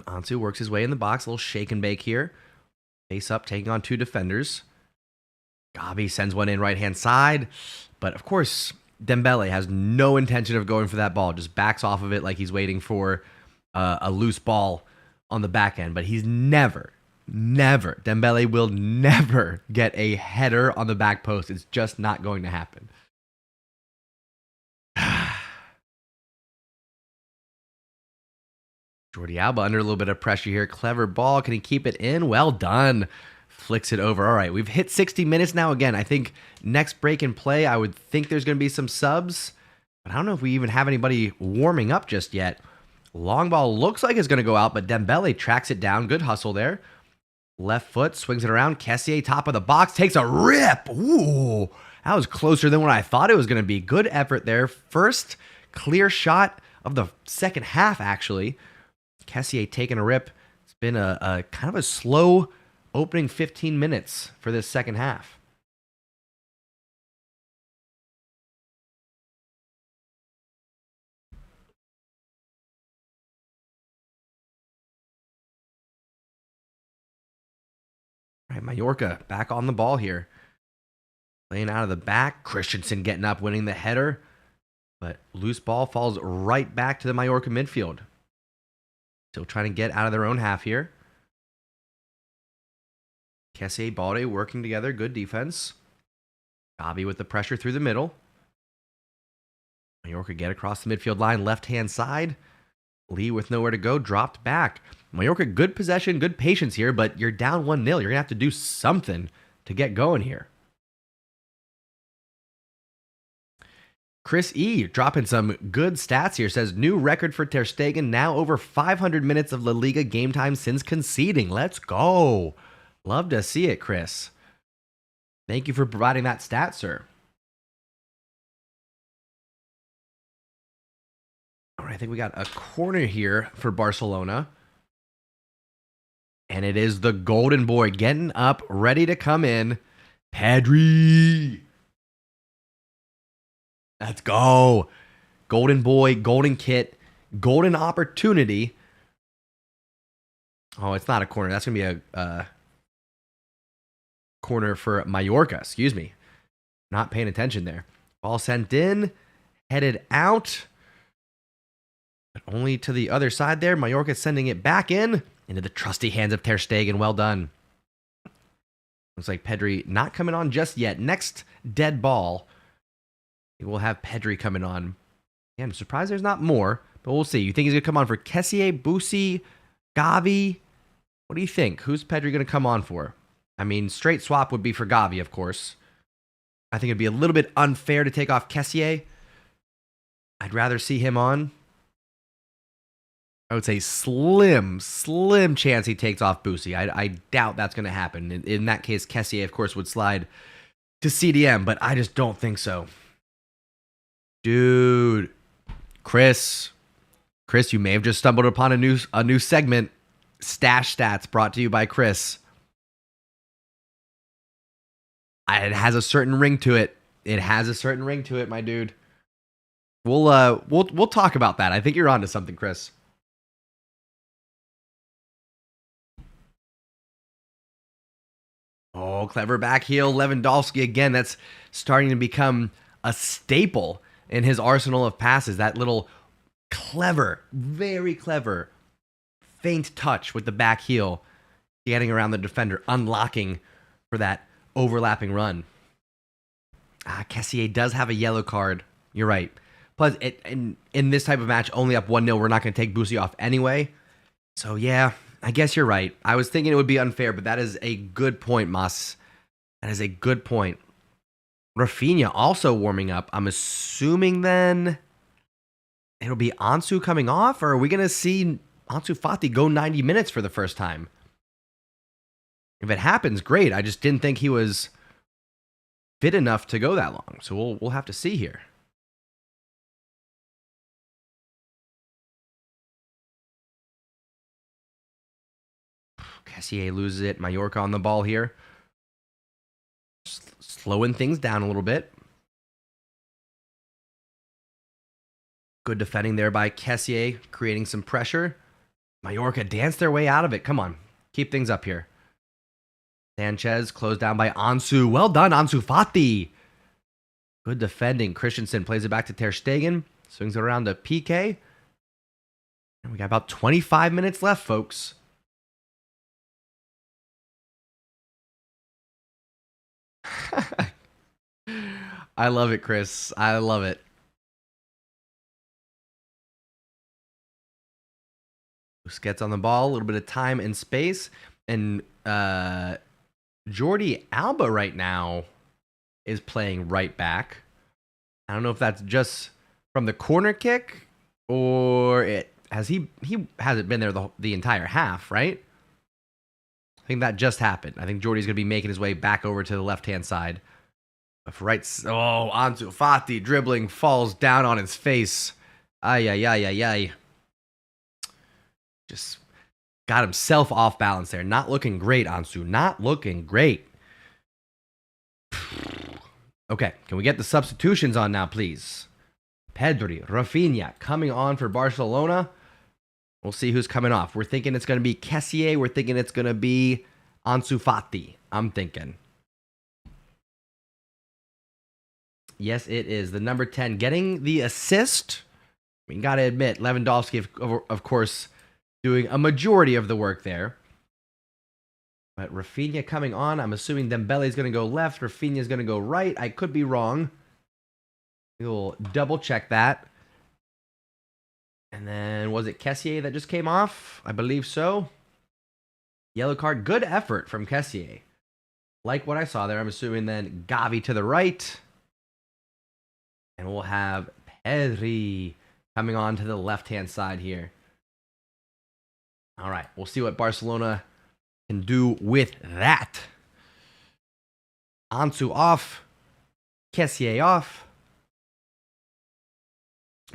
Ansu works his way in the box. A little shake and bake here. Face up, taking on 2 defenders. Gavi sends one in right-hand side. But, of course, Dembele has no intention of going for that ball. Just backs off of it like he's waiting for a loose ball on the back end. But he's never, Dembele will never get a header on the back post. It's just not going to happen. Jordi Alba under a little bit of pressure here. Clever ball. Can he keep it in? Well done. Flicks it over. All right, we've hit 60 minutes now. Again, I think next break in play, I would think there's going to be some subs. But I don't know if we even have anybody warming up just yet. Long ball looks like it's going to go out, but Dembele tracks it down. Good hustle there. Left foot, swings it around. Kessié, top of the box, takes a rip. Ooh, that was closer than what I thought it was going to be. Good effort there. First clear shot of the second half, actually. Kessié taking a rip. It's been a kind of a slow opening 15 minutes for this second half. All right, Mallorca back on the ball here. Playing out of the back. Christensen getting up, winning the header. But loose ball falls right back to the Mallorca midfield. Still trying to get out of their own half here. Kessié, Balde working together. Good defense. Gavi with the pressure through the middle. Mallorca get across the midfield line. Left-hand side. Lee with nowhere to go. Dropped back. Mallorca, good possession, good patience here, but you're down 1-0. You're going to have to do something to get going here. Chris E. dropping some good stats here. Says, new record for Ter Stegen. Now over 500 minutes of La Liga game time since conceding. Let's go. Love to see it, Chris. Thank you for providing that stat, sir. All right, I think we got a corner here for Barcelona. And it is the golden boy getting up, ready to come in. Pedri. Let's go. Golden boy, golden kit, golden opportunity. Oh, it's not a corner. That's going to be a corner for Mallorca. Excuse me. Not paying attention there. Ball sent in, headed out. But only to the other side there. Mallorca sending it back in. Into the trusty hands of Ter Stegen. Well done. Looks like Pedri not coming on just yet. Next dead ball. We'll have Pedri coming on. Yeah, I'm surprised there's not more, but we'll see. You think he's going to come on for Kessié, Busi, Gavi? What do you think? Who's Pedri going to come on for? I mean, straight swap would be for Gavi, of course. I think it'd be a little bit unfair to take off Kessié. I'd rather see him on. I would say slim chance he takes off Busi. I doubt that's going to happen. In that case, Kessié, of course, would slide to CDM, but I just don't think so. Dude, Chris, you may have just stumbled upon a new segment. Stash Stats, brought to you by Chris. It has a certain ring to it. It has a certain ring to it, my dude. We'll talk about that. I think you're onto something, Chris. Oh, clever back heel. Lewandowski again. That's starting to become a staple in his arsenal of passes. That little clever, very clever, feint touch with the back heel, getting around the defender, unlocking for that overlapping run. Kessié does have a yellow card. You're right. Plus, in this type of match, only up 1-0, we're not going to take Busi off anyway. So, yeah, I guess you're right. I was thinking it would be unfair, but that is a good point, Mas. That is a good point. Rafinha also warming up. I'm assuming then it'll be Ansu coming off, or are we going to see Ansu Fati go 90 minutes for the first time? If it happens, great. I just didn't think he was fit enough to go that long. So we'll have to see here. Kessié loses it. Mallorca on the ball here. Slowing things down a little bit. Good defending there by Kessié, creating some pressure. Mallorca danced their way out of it. Come on, keep things up here. Sanchez closed down by Ansu. Well done, Ansu Fati. Good defending. Christensen plays it back to Ter Stegen. Swings it around to PK. And we got about 25 minutes left, folks. I love it, Chris. I love it. Busquets on the ball, a little bit of time and space. And Jordi Alba right now is playing right back. I don't know if that's just from the corner kick or he hasn't been there the entire half, right? I think that just happened. I think Jordi's going to be making his way back over to the left-hand side. Ansu Fati dribbling, falls down on his face. Ay. Just got himself off balance there. Not looking great, Ansu. Not looking great. Okay, can we get the substitutions on now, please? Pedri, Rafinha coming on for Barcelona. We'll see who's coming off. We're thinking it's going to be Kessié. We're thinking it's going to be Ansu Fati. I'm thinking. Yes, it is. The number 10 getting the assist. I mean, got to admit, Lewandowski, of course, doing a majority of the work there. But Rafinha coming on. I'm assuming Dembele is going to go left. Rafinha is going to go right. I could be wrong. We'll double check that. And then, was it Kessié that just came off? I believe so. Yellow card. Good effort from Kessié. Like what I saw there. I'm assuming then Gavi to the right. And we'll have Pedri coming on to the left-hand side here. All right. We'll see what Barcelona can do with that. Ansu off. Kessié off.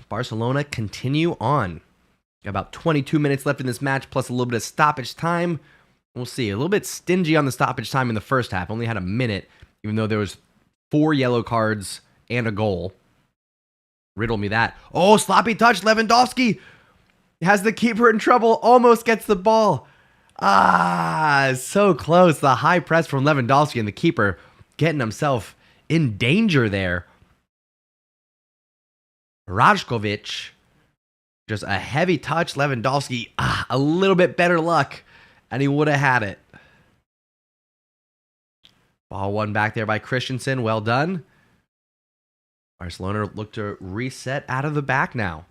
Barcelona continue on. Got about 22 minutes left in this match, plus a little bit of stoppage time. We'll see. A little bit stingy on the stoppage time in the first half. Only had a minute, even though there was 4 yellow cards and a goal. Riddle me that. Oh, sloppy touch. Lewandowski has the keeper in trouble. Almost gets the ball. So close. The high press from Lewandowski and the keeper getting himself in danger there. Rajkovic, just a heavy touch. Lewandowski, a little bit better luck, and he would have had it. Ball won back there by Christensen. Well done. Barcelona look to reset out of the back now.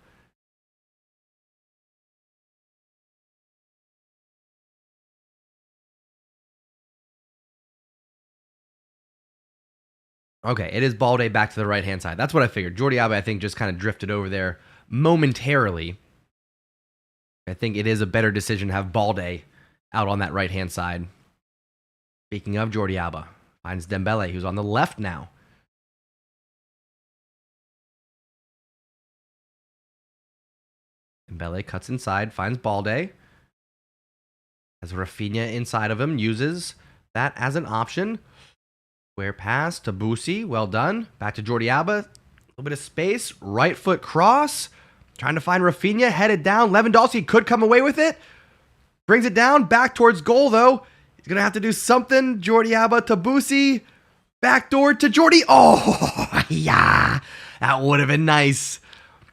Okay, it is Balde back to the right-hand side. That's what I figured. Jordi Alba, I think, just kind of drifted over there momentarily. I think it is a better decision to have Balde out on that right-hand side. Speaking of Jordi Alba, finds Dembele, who's on the left now. Dembele cuts inside, finds Balde. Has Rafinha inside of him, uses that as an option. Square pass to Busi. Well done. Back to Jordi Alba. A little bit of space. Right foot cross. Trying to find Rafinha. Headed down. Lewandowski could come away with it. Brings it down. Back towards goal, though. He's going to have to do something. Jordi Alba to Busi. Backdoor to Jordi. Oh, yeah. That would have been nice.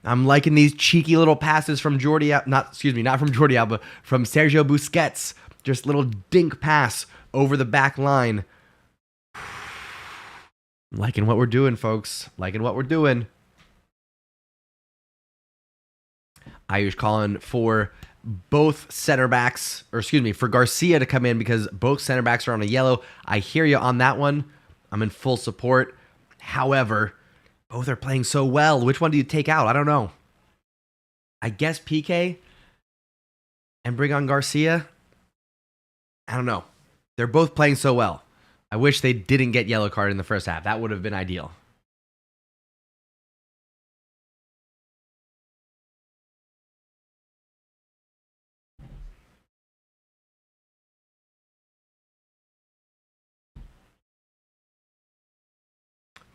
I'm liking these cheeky little passes from Jordi Alba. Not from Jordi Alba. From Sergio Busquets. Just a little dink pass over the back line. Liking what we're doing, folks. Liking what we're doing. Ayush calling for both center backs, for Garcia to come in because both center backs are on a yellow. I hear you on that one. I'm in full support. However, both are playing so well. Which one do you take out? I don't know. I guess PK and bring on Garcia. I don't know. They're both playing so well. I wish they didn't get yellow card in the first half. That would have been ideal.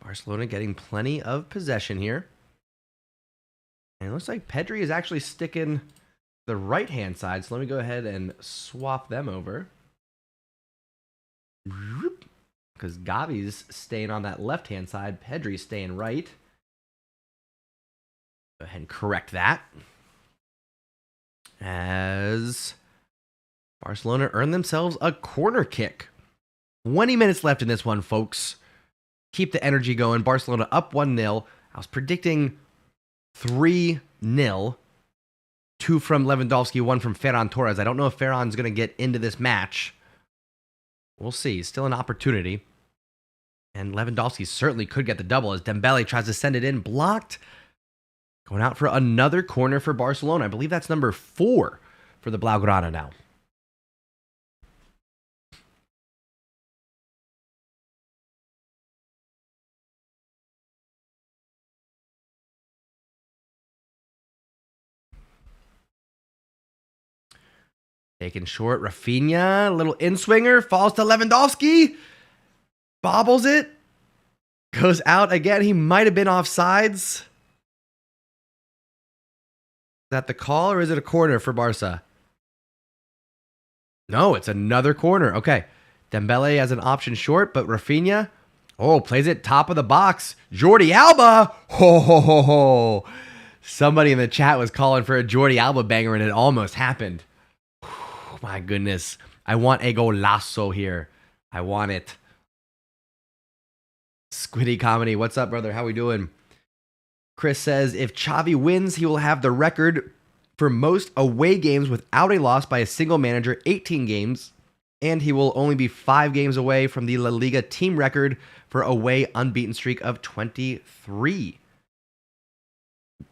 Barcelona getting plenty of possession here. And it looks like Pedri is actually sticking the right-hand side. So let me go ahead and swap them over. Because Gavi's staying on that left-hand side. Pedri's staying right. Go ahead and correct that. As Barcelona earn themselves a corner kick. 20 minutes left in this one, folks. Keep the energy going. Barcelona up 1-0. I was predicting 3-0. 2 from Lewandowski, 1 from Ferran Torres. I don't know if Ferran's going to get into this match. We'll see. Still an opportunity. And Lewandowski certainly could get the double as Dembele tries to send it in. Blocked. Going out for another corner for Barcelona. I believe that's number 4 for the Blaugrana now. Taken short, Rafinha, little in-swinger, falls to Lewandowski, bobbles it, goes out again. He might have been offsides. Is that the call or is it a corner for Barca? No, it's another corner. Okay, Dembele has an option short, but Rafinha, plays it top of the box. Jordi Alba, ho. Somebody in the chat was calling for a Jordi Alba banger and it almost happened. My goodness. I want a golazo here. I want it. Squiddy Comedy. What's up, brother? How we doing? Chris says, if Xavi wins, he will have the record for most away games without a loss by a single manager, 18 games, and he will only be 5 games away from the La Liga team record for away unbeaten streak of 23.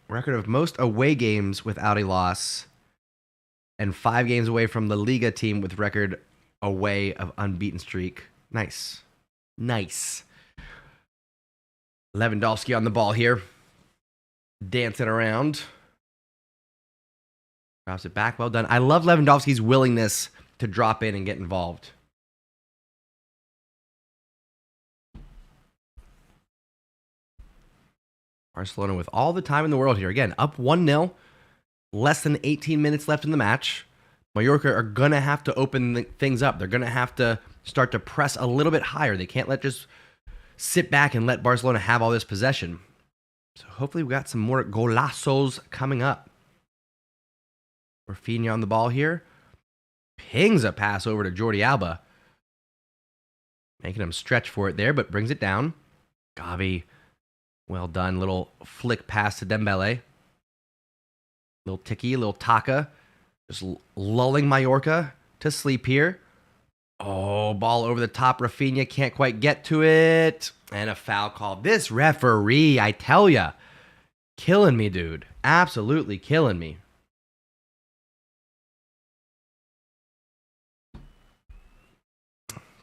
Record of most away games without a loss, and 5 games away from the Liga team with record away of unbeaten streak. Nice. Lewandowski on the ball here. Dancing around. Drops it back. Well done. I love Lewandowski's willingness to drop in and get involved. Barcelona with all the time in the world here. Again, up 1-0. Less than 18 minutes left in the match. Mallorca are going to have to open things up. They're going to have to start to press a little bit higher. They can't just sit back and let Barcelona have all this possession. So hopefully we got some more golazos coming up. Rafinha on the ball here. Pings a pass over to Jordi Alba. Making him stretch for it there, but brings it down. Gavi, well done. Little flick pass to Dembele. Little Tiki, little Taka. Just lulling Mallorca to sleep here. Oh, ball over the top. Rafinha can't quite get to it. And a foul call. This referee, I tell ya, killing me, dude. Absolutely killing me.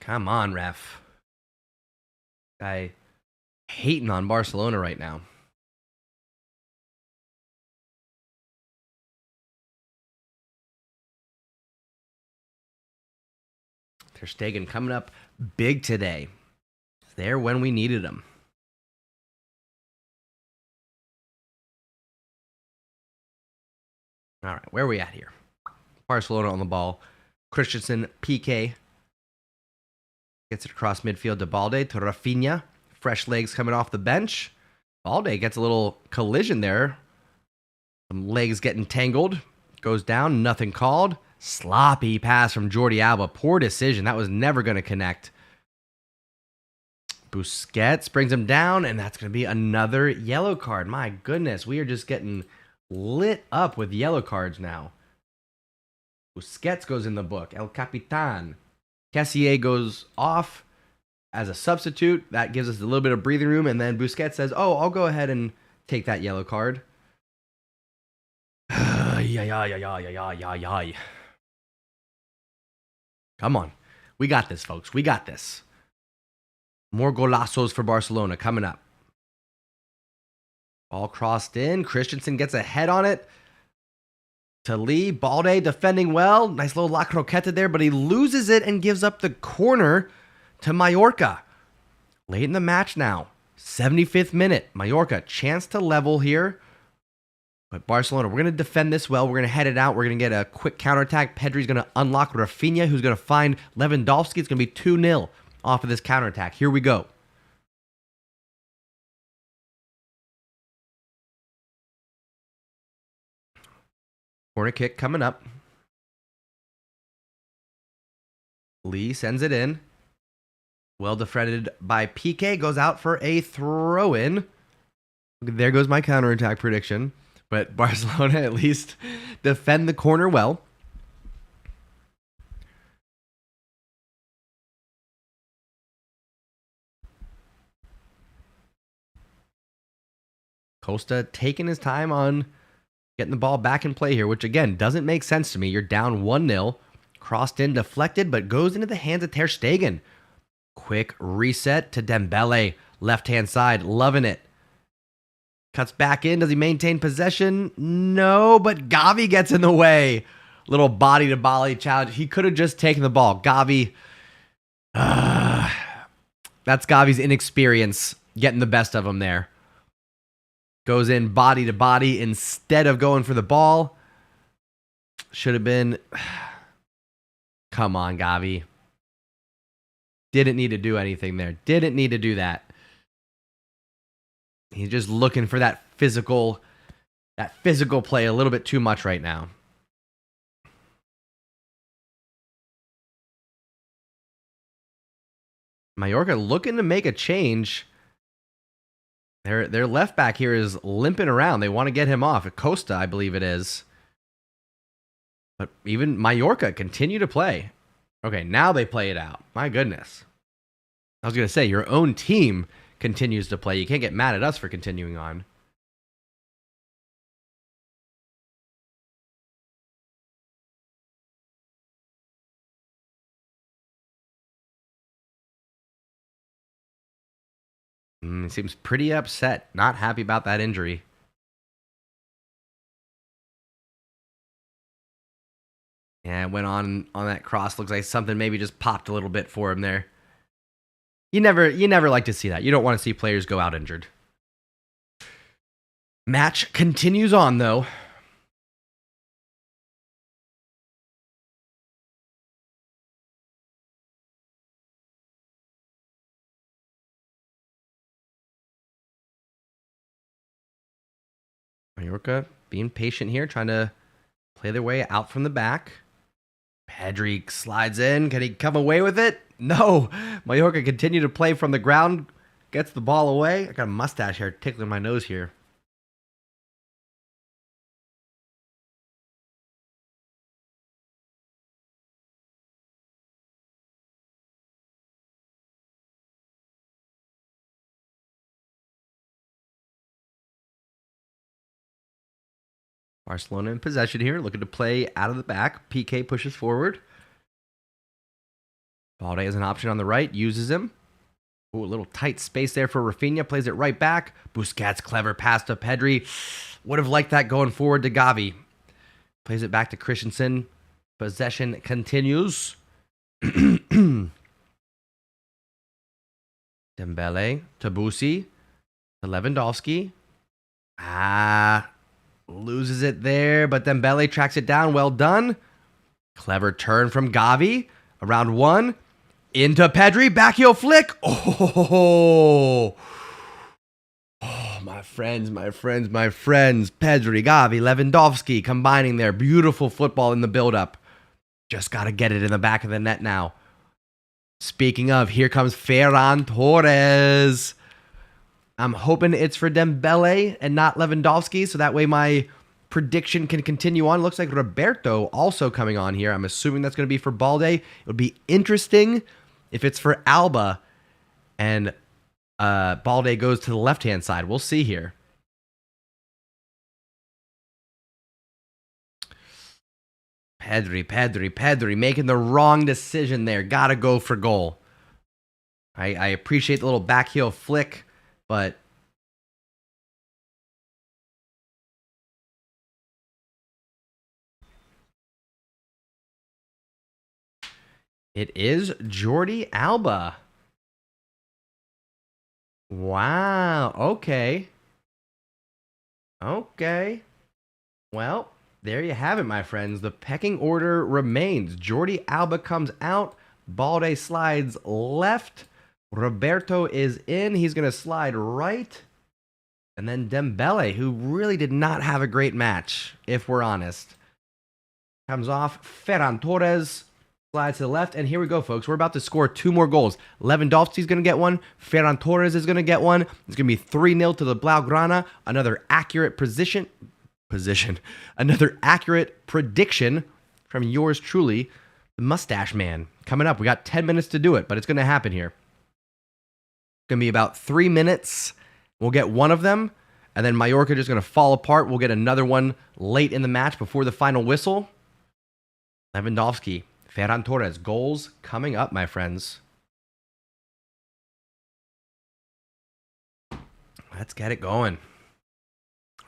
Come on, ref. Guy hating on Barcelona right now. Ter Stegen coming up big today. There when we needed him. All right, where are we at here? Barcelona on the ball. Christensen, PK. Gets it across midfield to Balde, to Rafinha. Fresh legs coming off the bench. Balde gets a little collision there. Some legs getting tangled. Goes down, nothing called. Sloppy pass from Jordi Alba. Poor decision. That was never going to connect. Busquets brings him down, and that's going to be another yellow card. My goodness, we are just getting lit up with yellow cards now. Busquets goes in the book. El Capitan. Kessié goes off as a substitute. That gives us a little bit of breathing room, and then Busquets says, I'll go ahead and take that yellow card. Come on. We got this, folks. We got this. More golazos for Barcelona coming up. Ball crossed in. Christensen gets a head on it. To Lee. Balde defending well. Nice little La Croqueta there, but he loses it and gives up the corner to Mallorca. Late in the match now. 75th minute. Mallorca, chance to level here. But Barcelona, we're going to defend this well. We're going to head it out. We're going to get a quick counterattack. Pedri's going to unlock Rafinha, who's going to find Lewandowski. It's going to be 2-0 off of this counterattack. Here we go. Corner kick coming up. Lee sends it in. Well defended by PK. Goes out for a throw-in. There goes my counterattack prediction. But Barcelona at least defend the corner well. Costa taking his time on getting the ball back in play here, which again doesn't make sense to me. You're down 1-0. Crossed in, deflected, but goes into the hands of Ter Stegen. Quick reset to Dembele. Left-hand side, loving it. Cuts back in. Does he maintain possession? No, but Gavi gets in the way. Little body-to-body challenge. He could have just taken the ball. Gavi. That's Gavi's inexperience getting the best of him there. Goes in body-to-body instead of going for the ball. Should have been... Come on, Gavi. Didn't need to do anything there. Didn't need to do that. He's just looking for that physical play a little bit too much right now. Mallorca looking to make a change. Their left back here is limping around. They want to get him off. Costa, I believe it is. But even Mallorca continue to play. Okay, now they play it out. My goodness. I was going to say, your own team continues to play. You can't get mad at us for continuing on. Seems pretty upset. Not happy about that injury. And went on that cross. Looks like something maybe just popped a little bit for him there. You never like to see that. You don't want to see players go out injured. Match continues on, though. Mallorca being patient here, trying to play their way out from the back. Pedri slides in. Can he come away with it? No. Mallorca continue to play from the ground. Gets the ball away. I got a mustache hair tickling my nose here. Barcelona in possession here, looking to play out of the back. PK pushes forward. Balde has an option on the right, uses him. Ooh, a little tight space there for Rafinha, plays it right back. Busquets, clever pass to Pedri. Would have liked that going forward to Gavi. Plays it back to Christensen. Possession continues. Dembele to Busi. To Lewandowski. Loses it there, but Dembele tracks it down. Well done. Clever turn from Gavi. Around one. Into Pedri. Back heel flick. Oh, my friends. Pedri, Gavi, Lewandowski combining there. Beautiful football in the build-up. Just got to get it in the back of the net now. Speaking of, here comes Ferran Torres. I'm hoping it's for Dembele and not Lewandowski, so that way my prediction can continue on. Looks like Roberto also coming on here. I'm assuming that's going to be for Balde. It would be interesting if it's for Alba and Balde goes to the left-hand side. We'll see here. Pedri making the wrong decision there. Gotta go for goal. I appreciate the little back heel flick, but it is Jordi Alba. Wow. Okay. Okay. Well, there you have it, my friends. The pecking order remains. Jordi Alba comes out. Balde slides left. Roberto is in. He's going to slide right. And then Dembele, who really did not have a great match, if we're honest, comes off. Ferran Torres slides to the left. And here we go, folks. We're about to score 2 more goals. Lewandowski's going to get one. Ferran Torres is going to get one. It's going to be 3-0 to the Blaugrana. Another accurate another accurate prediction from yours truly, the Mustache Man. Coming up, we got 10 minutes to do it, but it's going to happen here. It's going to be about 3 minutes. We'll get one of them, and then Mallorca just going to fall apart. We'll get another one late in the match before the final whistle. Lewandowski, Ferran Torres, goals coming up, my friends. Let's get it going.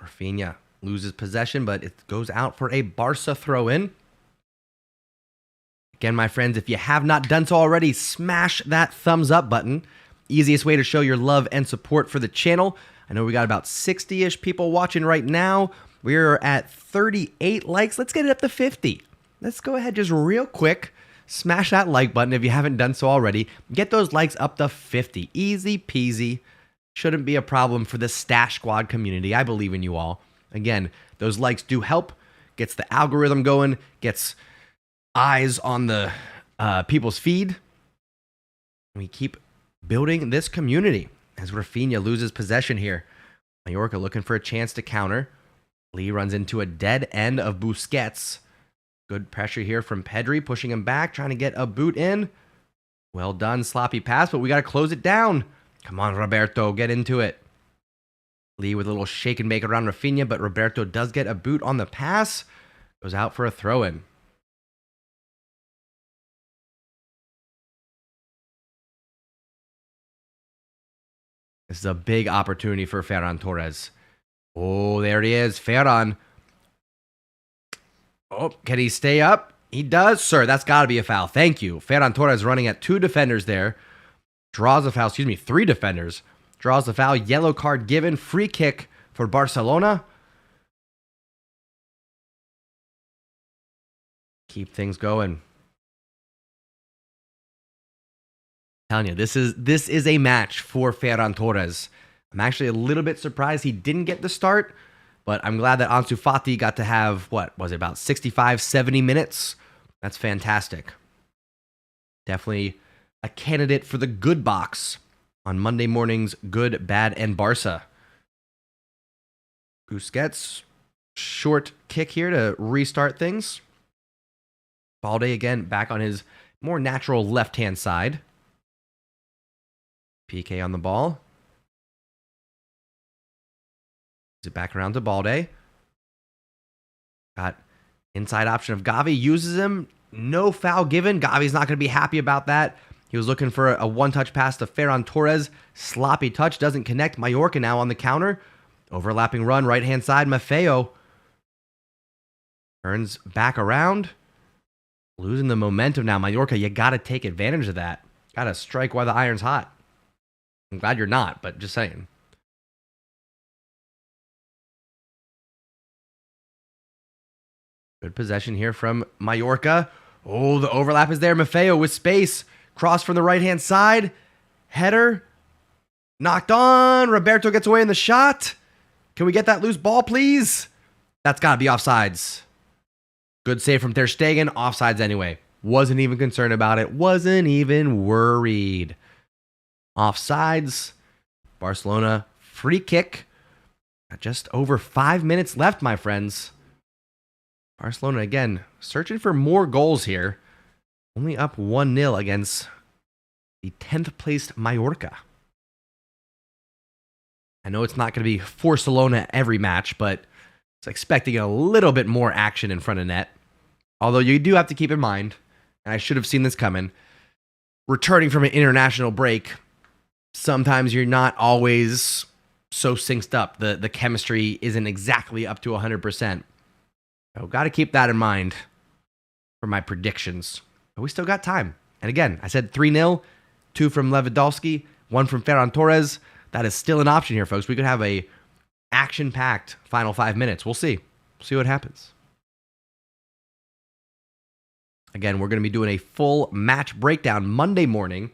Rafinha loses possession, but it goes out for a Barca throw-in. Again, my friends, if you have not done so already, smash that thumbs up button. Easiest way to show your love and support for the channel. I know we got about 60-ish people watching right now. We're at 38 likes. Let's get it up to 50. Let's go ahead just real quick. Smash that like button if you haven't done so already. Get those likes up to 50. Easy peasy. Shouldn't be a problem for the Stash Squad community. I believe in you all. Again, those likes do help. Gets the algorithm going. Gets eyes on the people's feed. We keep building this community as Rafinha loses possession here. Mallorca looking for a chance to counter. Lee runs into a dead end of Busquets. Good pressure here from Pedri, pushing him back, trying to get a boot in. Well done, sloppy pass, but we got to close it down. Come on, Roberto, get into it. Lee with a little shake and bake around Rafinha, but Roberto does get a boot on the pass. Goes out for a throw-in. This is a big opportunity for Ferran Torres. Oh, there he is. Ferran. Oh, can he stay up? He does, sir. That's got to be a foul. Thank you. Ferran Torres running at 2 defenders there. Draws a foul. 3 defenders. Draws the foul. Yellow card given. Free kick for Barcelona. Keep things going. Telling you, this is a match for Ferran Torres. I'm actually a little bit surprised he didn't get the start, but I'm glad that Ansu Fati got to have, what was it, about 65, 70 minutes? That's fantastic. Definitely a candidate for the good box on Monday morning's Good, Bad, and Barca. Busquets, short kick here to restart things. Balde again back on his more natural left-hand side. PK on the ball. Is it back around to Balde? Got inside option of Gavi. Uses him. No foul given. Gavi's not going to be happy about that. He was looking for a one-touch pass to Ferran Torres. Sloppy touch. Doesn't connect. Mallorca now on the counter. Overlapping run. Right-hand side. Maffeo. Turns back around. Losing the momentum now. Mallorca, you got to take advantage of that. Got to strike while the iron's hot. I'm glad you're not, but just saying. Good possession here from Mallorca. Oh, the overlap is there. Maffeo with space. Cross from the right-hand side. Header. Knocked on. Roberto gets away in the shot. Can we get that loose ball, please? That's got to be offsides. Good save from Ter Stegen. Offsides anyway. Wasn't even concerned about it. Wasn't even worried. Offsides. Barcelona free kick. Got just over 5 minutes left, my friends. Barcelona again searching for more goals here. Only up 1-0 against the 10th placed Mallorca. I know it's not going to be Barcelona every match, but it's expecting a little bit more action in front of net. Although you do have to keep in mind, and I should have seen this coming, returning from an international break, sometimes you're not always so synced up. The chemistry isn't exactly up to 100%. So got to keep that in mind for my predictions. But we still got time. And again, I said 3-0, 2 from Lewandowski, 1 from Ferran Torres. That is still an option here, folks. We could have a action-packed final 5 minutes. We'll see. We'll see what happens. Again, we're going to be doing a full match breakdown Monday morning.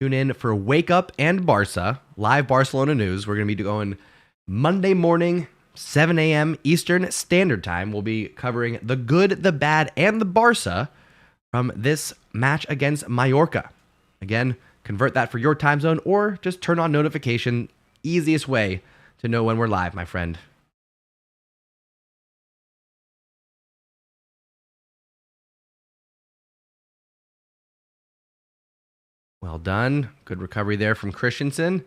Tune in for Wake Up and Barca, live Barcelona news. We're going to be going Monday morning, 7 a.m. Eastern Standard Time. We'll be covering the good, the bad, and the Barca from this match against Mallorca. Again, convert that for your time zone or just turn on notification. Easiest way to know when we're live, my friend. Well done. Good recovery there from Christensen.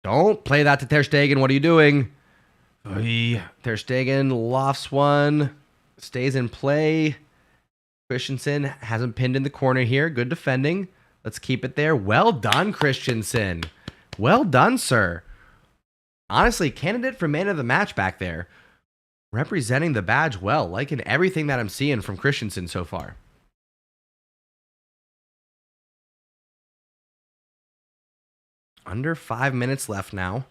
Don't play that to Ter Stegen. What are you doing? Ter Stegen lofts one. Stays in play. Christensen hasn't pinned in the corner here. Good defending. Let's keep it there. Well done, Christensen. Well done, sir. Honestly, candidate for man of the match back there. Representing the badge well. Liking everything that I'm seeing from Christensen so far. Under 5 minutes left now.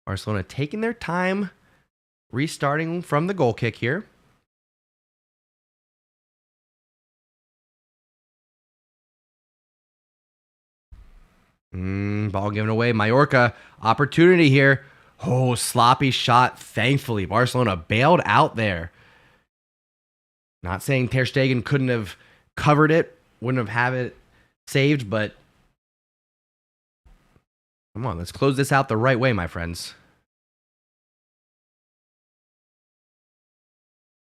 Barcelona taking their time, restarting from the goal kick here. Ball given away. Mallorca, opportunity here. Oh, sloppy shot. Thankfully, Barcelona bailed out there. Not saying Ter Stegen couldn't have covered it, wouldn't have it saved, but come on, let's close this out the right way, my friends.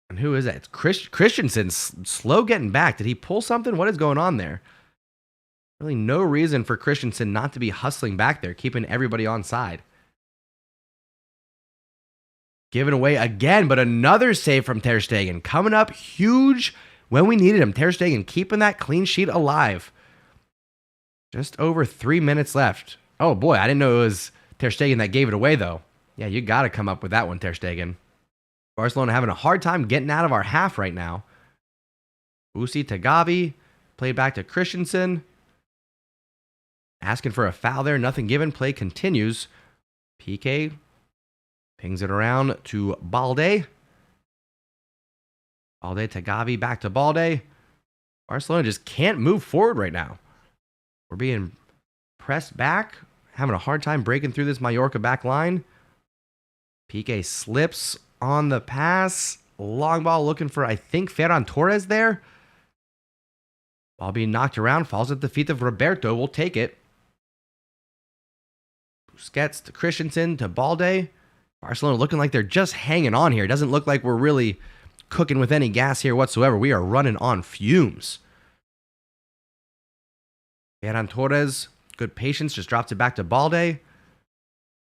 And who is that? It's Christensen, slow getting back. Did he pull something? What is going on there? Really no reason for Christensen not to be hustling back there, keeping everybody on side. Given away again, but another save from Ter Stegen. Coming up huge when we needed him. Ter Stegen keeping that clean sheet alive. Just over 3 minutes left. Oh boy, I didn't know it was Ter Stegen that gave it away though. Yeah, you got to come up with that one, Ter Stegen. Barcelona having a hard time getting out of our half right now. Uzi to Gavi. Played back to Christensen. Asking for a foul there. Nothing given. Play continues. PK pings it around to Balde. Balde to Gavi. Back to Balde. Barcelona just can't move forward right now. We're being pressed back. Having a hard time breaking through this Mallorca back line. PK slips on the pass. Long ball looking for, I think, Ferran Torres there. Ball being knocked around. Falls at the feet of Roberto. We'll take it. Busquets to Christensen to Balde. Barcelona looking like they're just hanging on here. It doesn't look like we're really cooking with any gas here whatsoever. We are running on fumes. Ferran Torres, good patience, just drops it back to Balde. I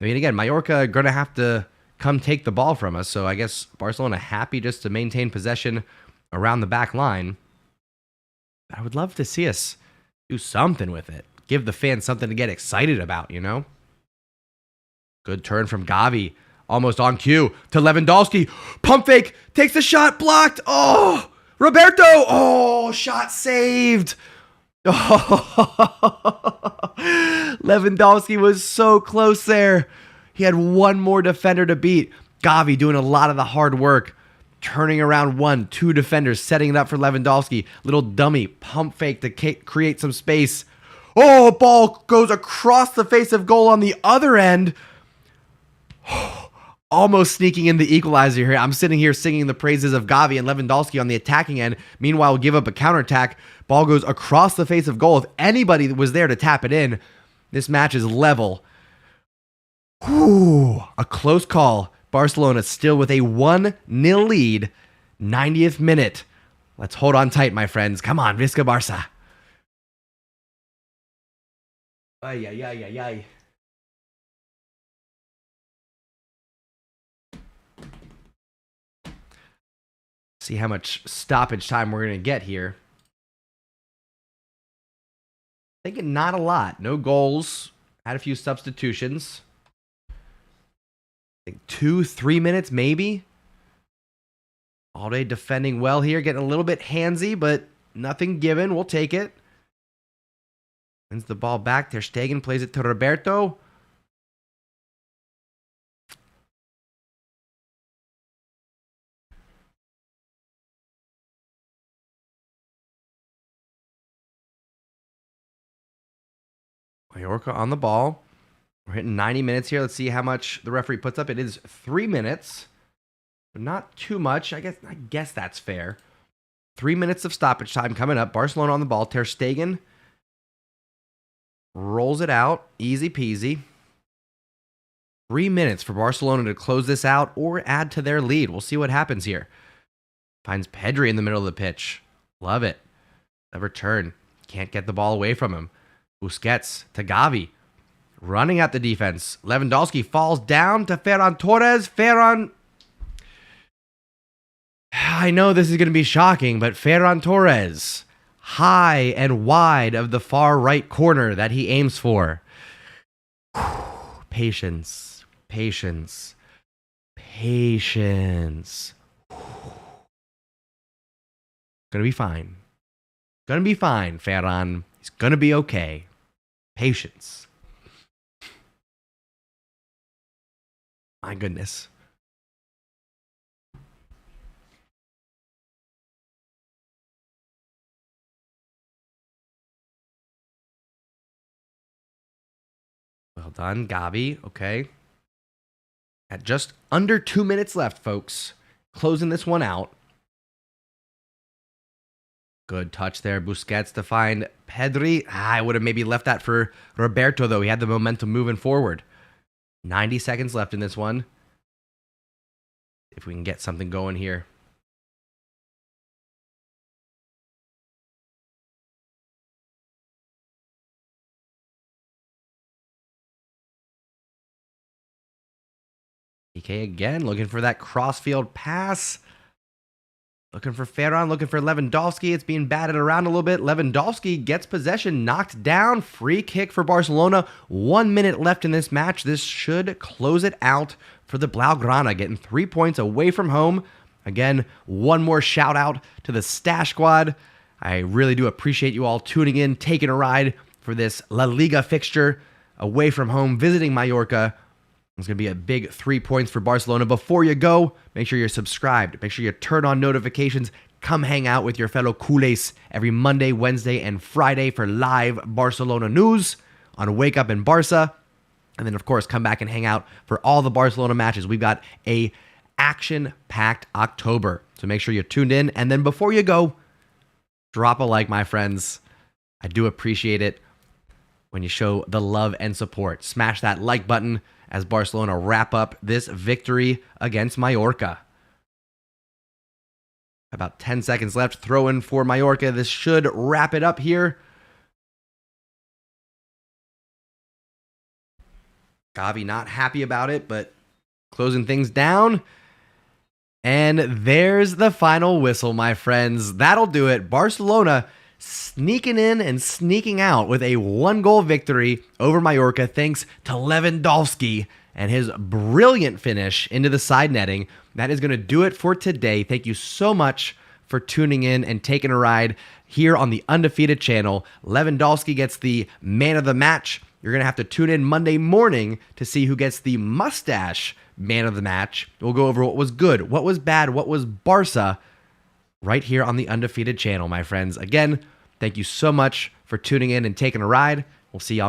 mean, again, Mallorca are going to have to come take the ball from us. So I guess Barcelona happy just to maintain possession around the back line. I would love to see us do something with it. Give the fans something to get excited about, you know? Good turn from Gavi. Almost on cue to Lewandowski. Pump fake. Takes the shot. Blocked. Oh, Roberto. Oh, shot saved. Oh. Lewandowski was so close there. He had one more defender to beat. Gavi doing a lot of the hard work. Turning around 1-2 defenders. Setting it up for Lewandowski. Little dummy pump fake to create some space. Oh, ball goes across the face of goal on the other end. Almost sneaking in the equalizer here. I'm sitting here singing the praises of Gavi and Lewandowski on the attacking end. Meanwhile, give up a counterattack. Ball goes across the face of goal. If anybody was there to tap it in, this match is level. Whew, a close call. Barcelona still with a 1-0 lead. 90th minute. Let's hold on tight, my friends. Come on, Visca Barça. Ay, ay, ay, ay, ay. See how much stoppage time we're going to get here. Thinking not a lot. No goals. Had a few substitutions. I think 2-3 minutes maybe. All day defending well here. Getting a little bit handsy, but nothing given. We'll take it. Sends the ball back. Ter Stegen plays it to Roberto. Mallorca on the ball. We're hitting 90 minutes here. Let's see how much the referee puts up. It is 3 minutes. But not too much. I guess that's fair. 3 minutes of stoppage time coming up. Barcelona on the ball. Ter Stegen rolls it out. Easy peasy. 3 minutes for Barcelona to close this out or add to their lead. We'll see what happens here. Finds Pedri in the middle of the pitch. Love it. The return. Can't get the ball away from him. Busquets to Gavi. Running at the defense. Lewandowski falls down to Ferran Torres. Ferran. I know this is going to be shocking, but Ferran Torres, high and wide of the far right corner that he aims for. Patience. Patience. Patience. Gonna be fine. Gonna be fine, Ferran. He's gonna be okay. Patience. My goodness. Well done, Gavi. Okay. At just under 2 minutes left, folks. Closing this one out. Good touch there. Busquets to find Pedri. I would have maybe left that for Roberto, though. He had the momentum moving forward. 90 seconds left in this one. If we can get something going here. PK again, looking for that crossfield pass. Looking for Ferran, looking for Lewandowski. It's being batted around a little bit. Lewandowski gets possession, knocked down. Free kick for Barcelona. 1 minute left in this match. This should close it out for the Blaugrana, getting 3 points away from home. Again, one more shout out to the Stash Squad. I really do appreciate you all tuning in, taking a ride for this La Liga fixture away from home, visiting Mallorca. It's going to be a big 3 points for Barcelona. Before you go, make sure you're subscribed. Make sure you turn on notifications. Come hang out with your fellow CULERS every Monday, Wednesday, and Friday for live Barcelona news on Wake Up in Barca. And then, of course, come back and hang out for all the Barcelona matches. We've got a action-packed October. So make sure you're tuned in. And then before you go, drop a like, my friends. I do appreciate it when you show the love and support. Smash that like button as Barcelona wrap up this victory against Mallorca. About 10 seconds left. Throw in for Mallorca. This should wrap it up here. Gavi not happy about it, but closing things down. And there's the final whistle, my friends. That'll do it. Barcelona sneaking in and sneaking out with a 1-goal victory over Mallorca thanks to Lewandowski and his brilliant finish into the side netting. That is going to do it for today. Thank you so much for tuning in and taking a ride here on the Undefeated channel. Lewandowski gets the man of the match. You're going to have to tune in Monday morning to see who gets the mustache man of the match. We'll go over what was good, what was bad, what was Barca, right here on the Undefeated channel, my friends. Again, thank you so much for tuning in and taking a ride. We'll see y'all next time.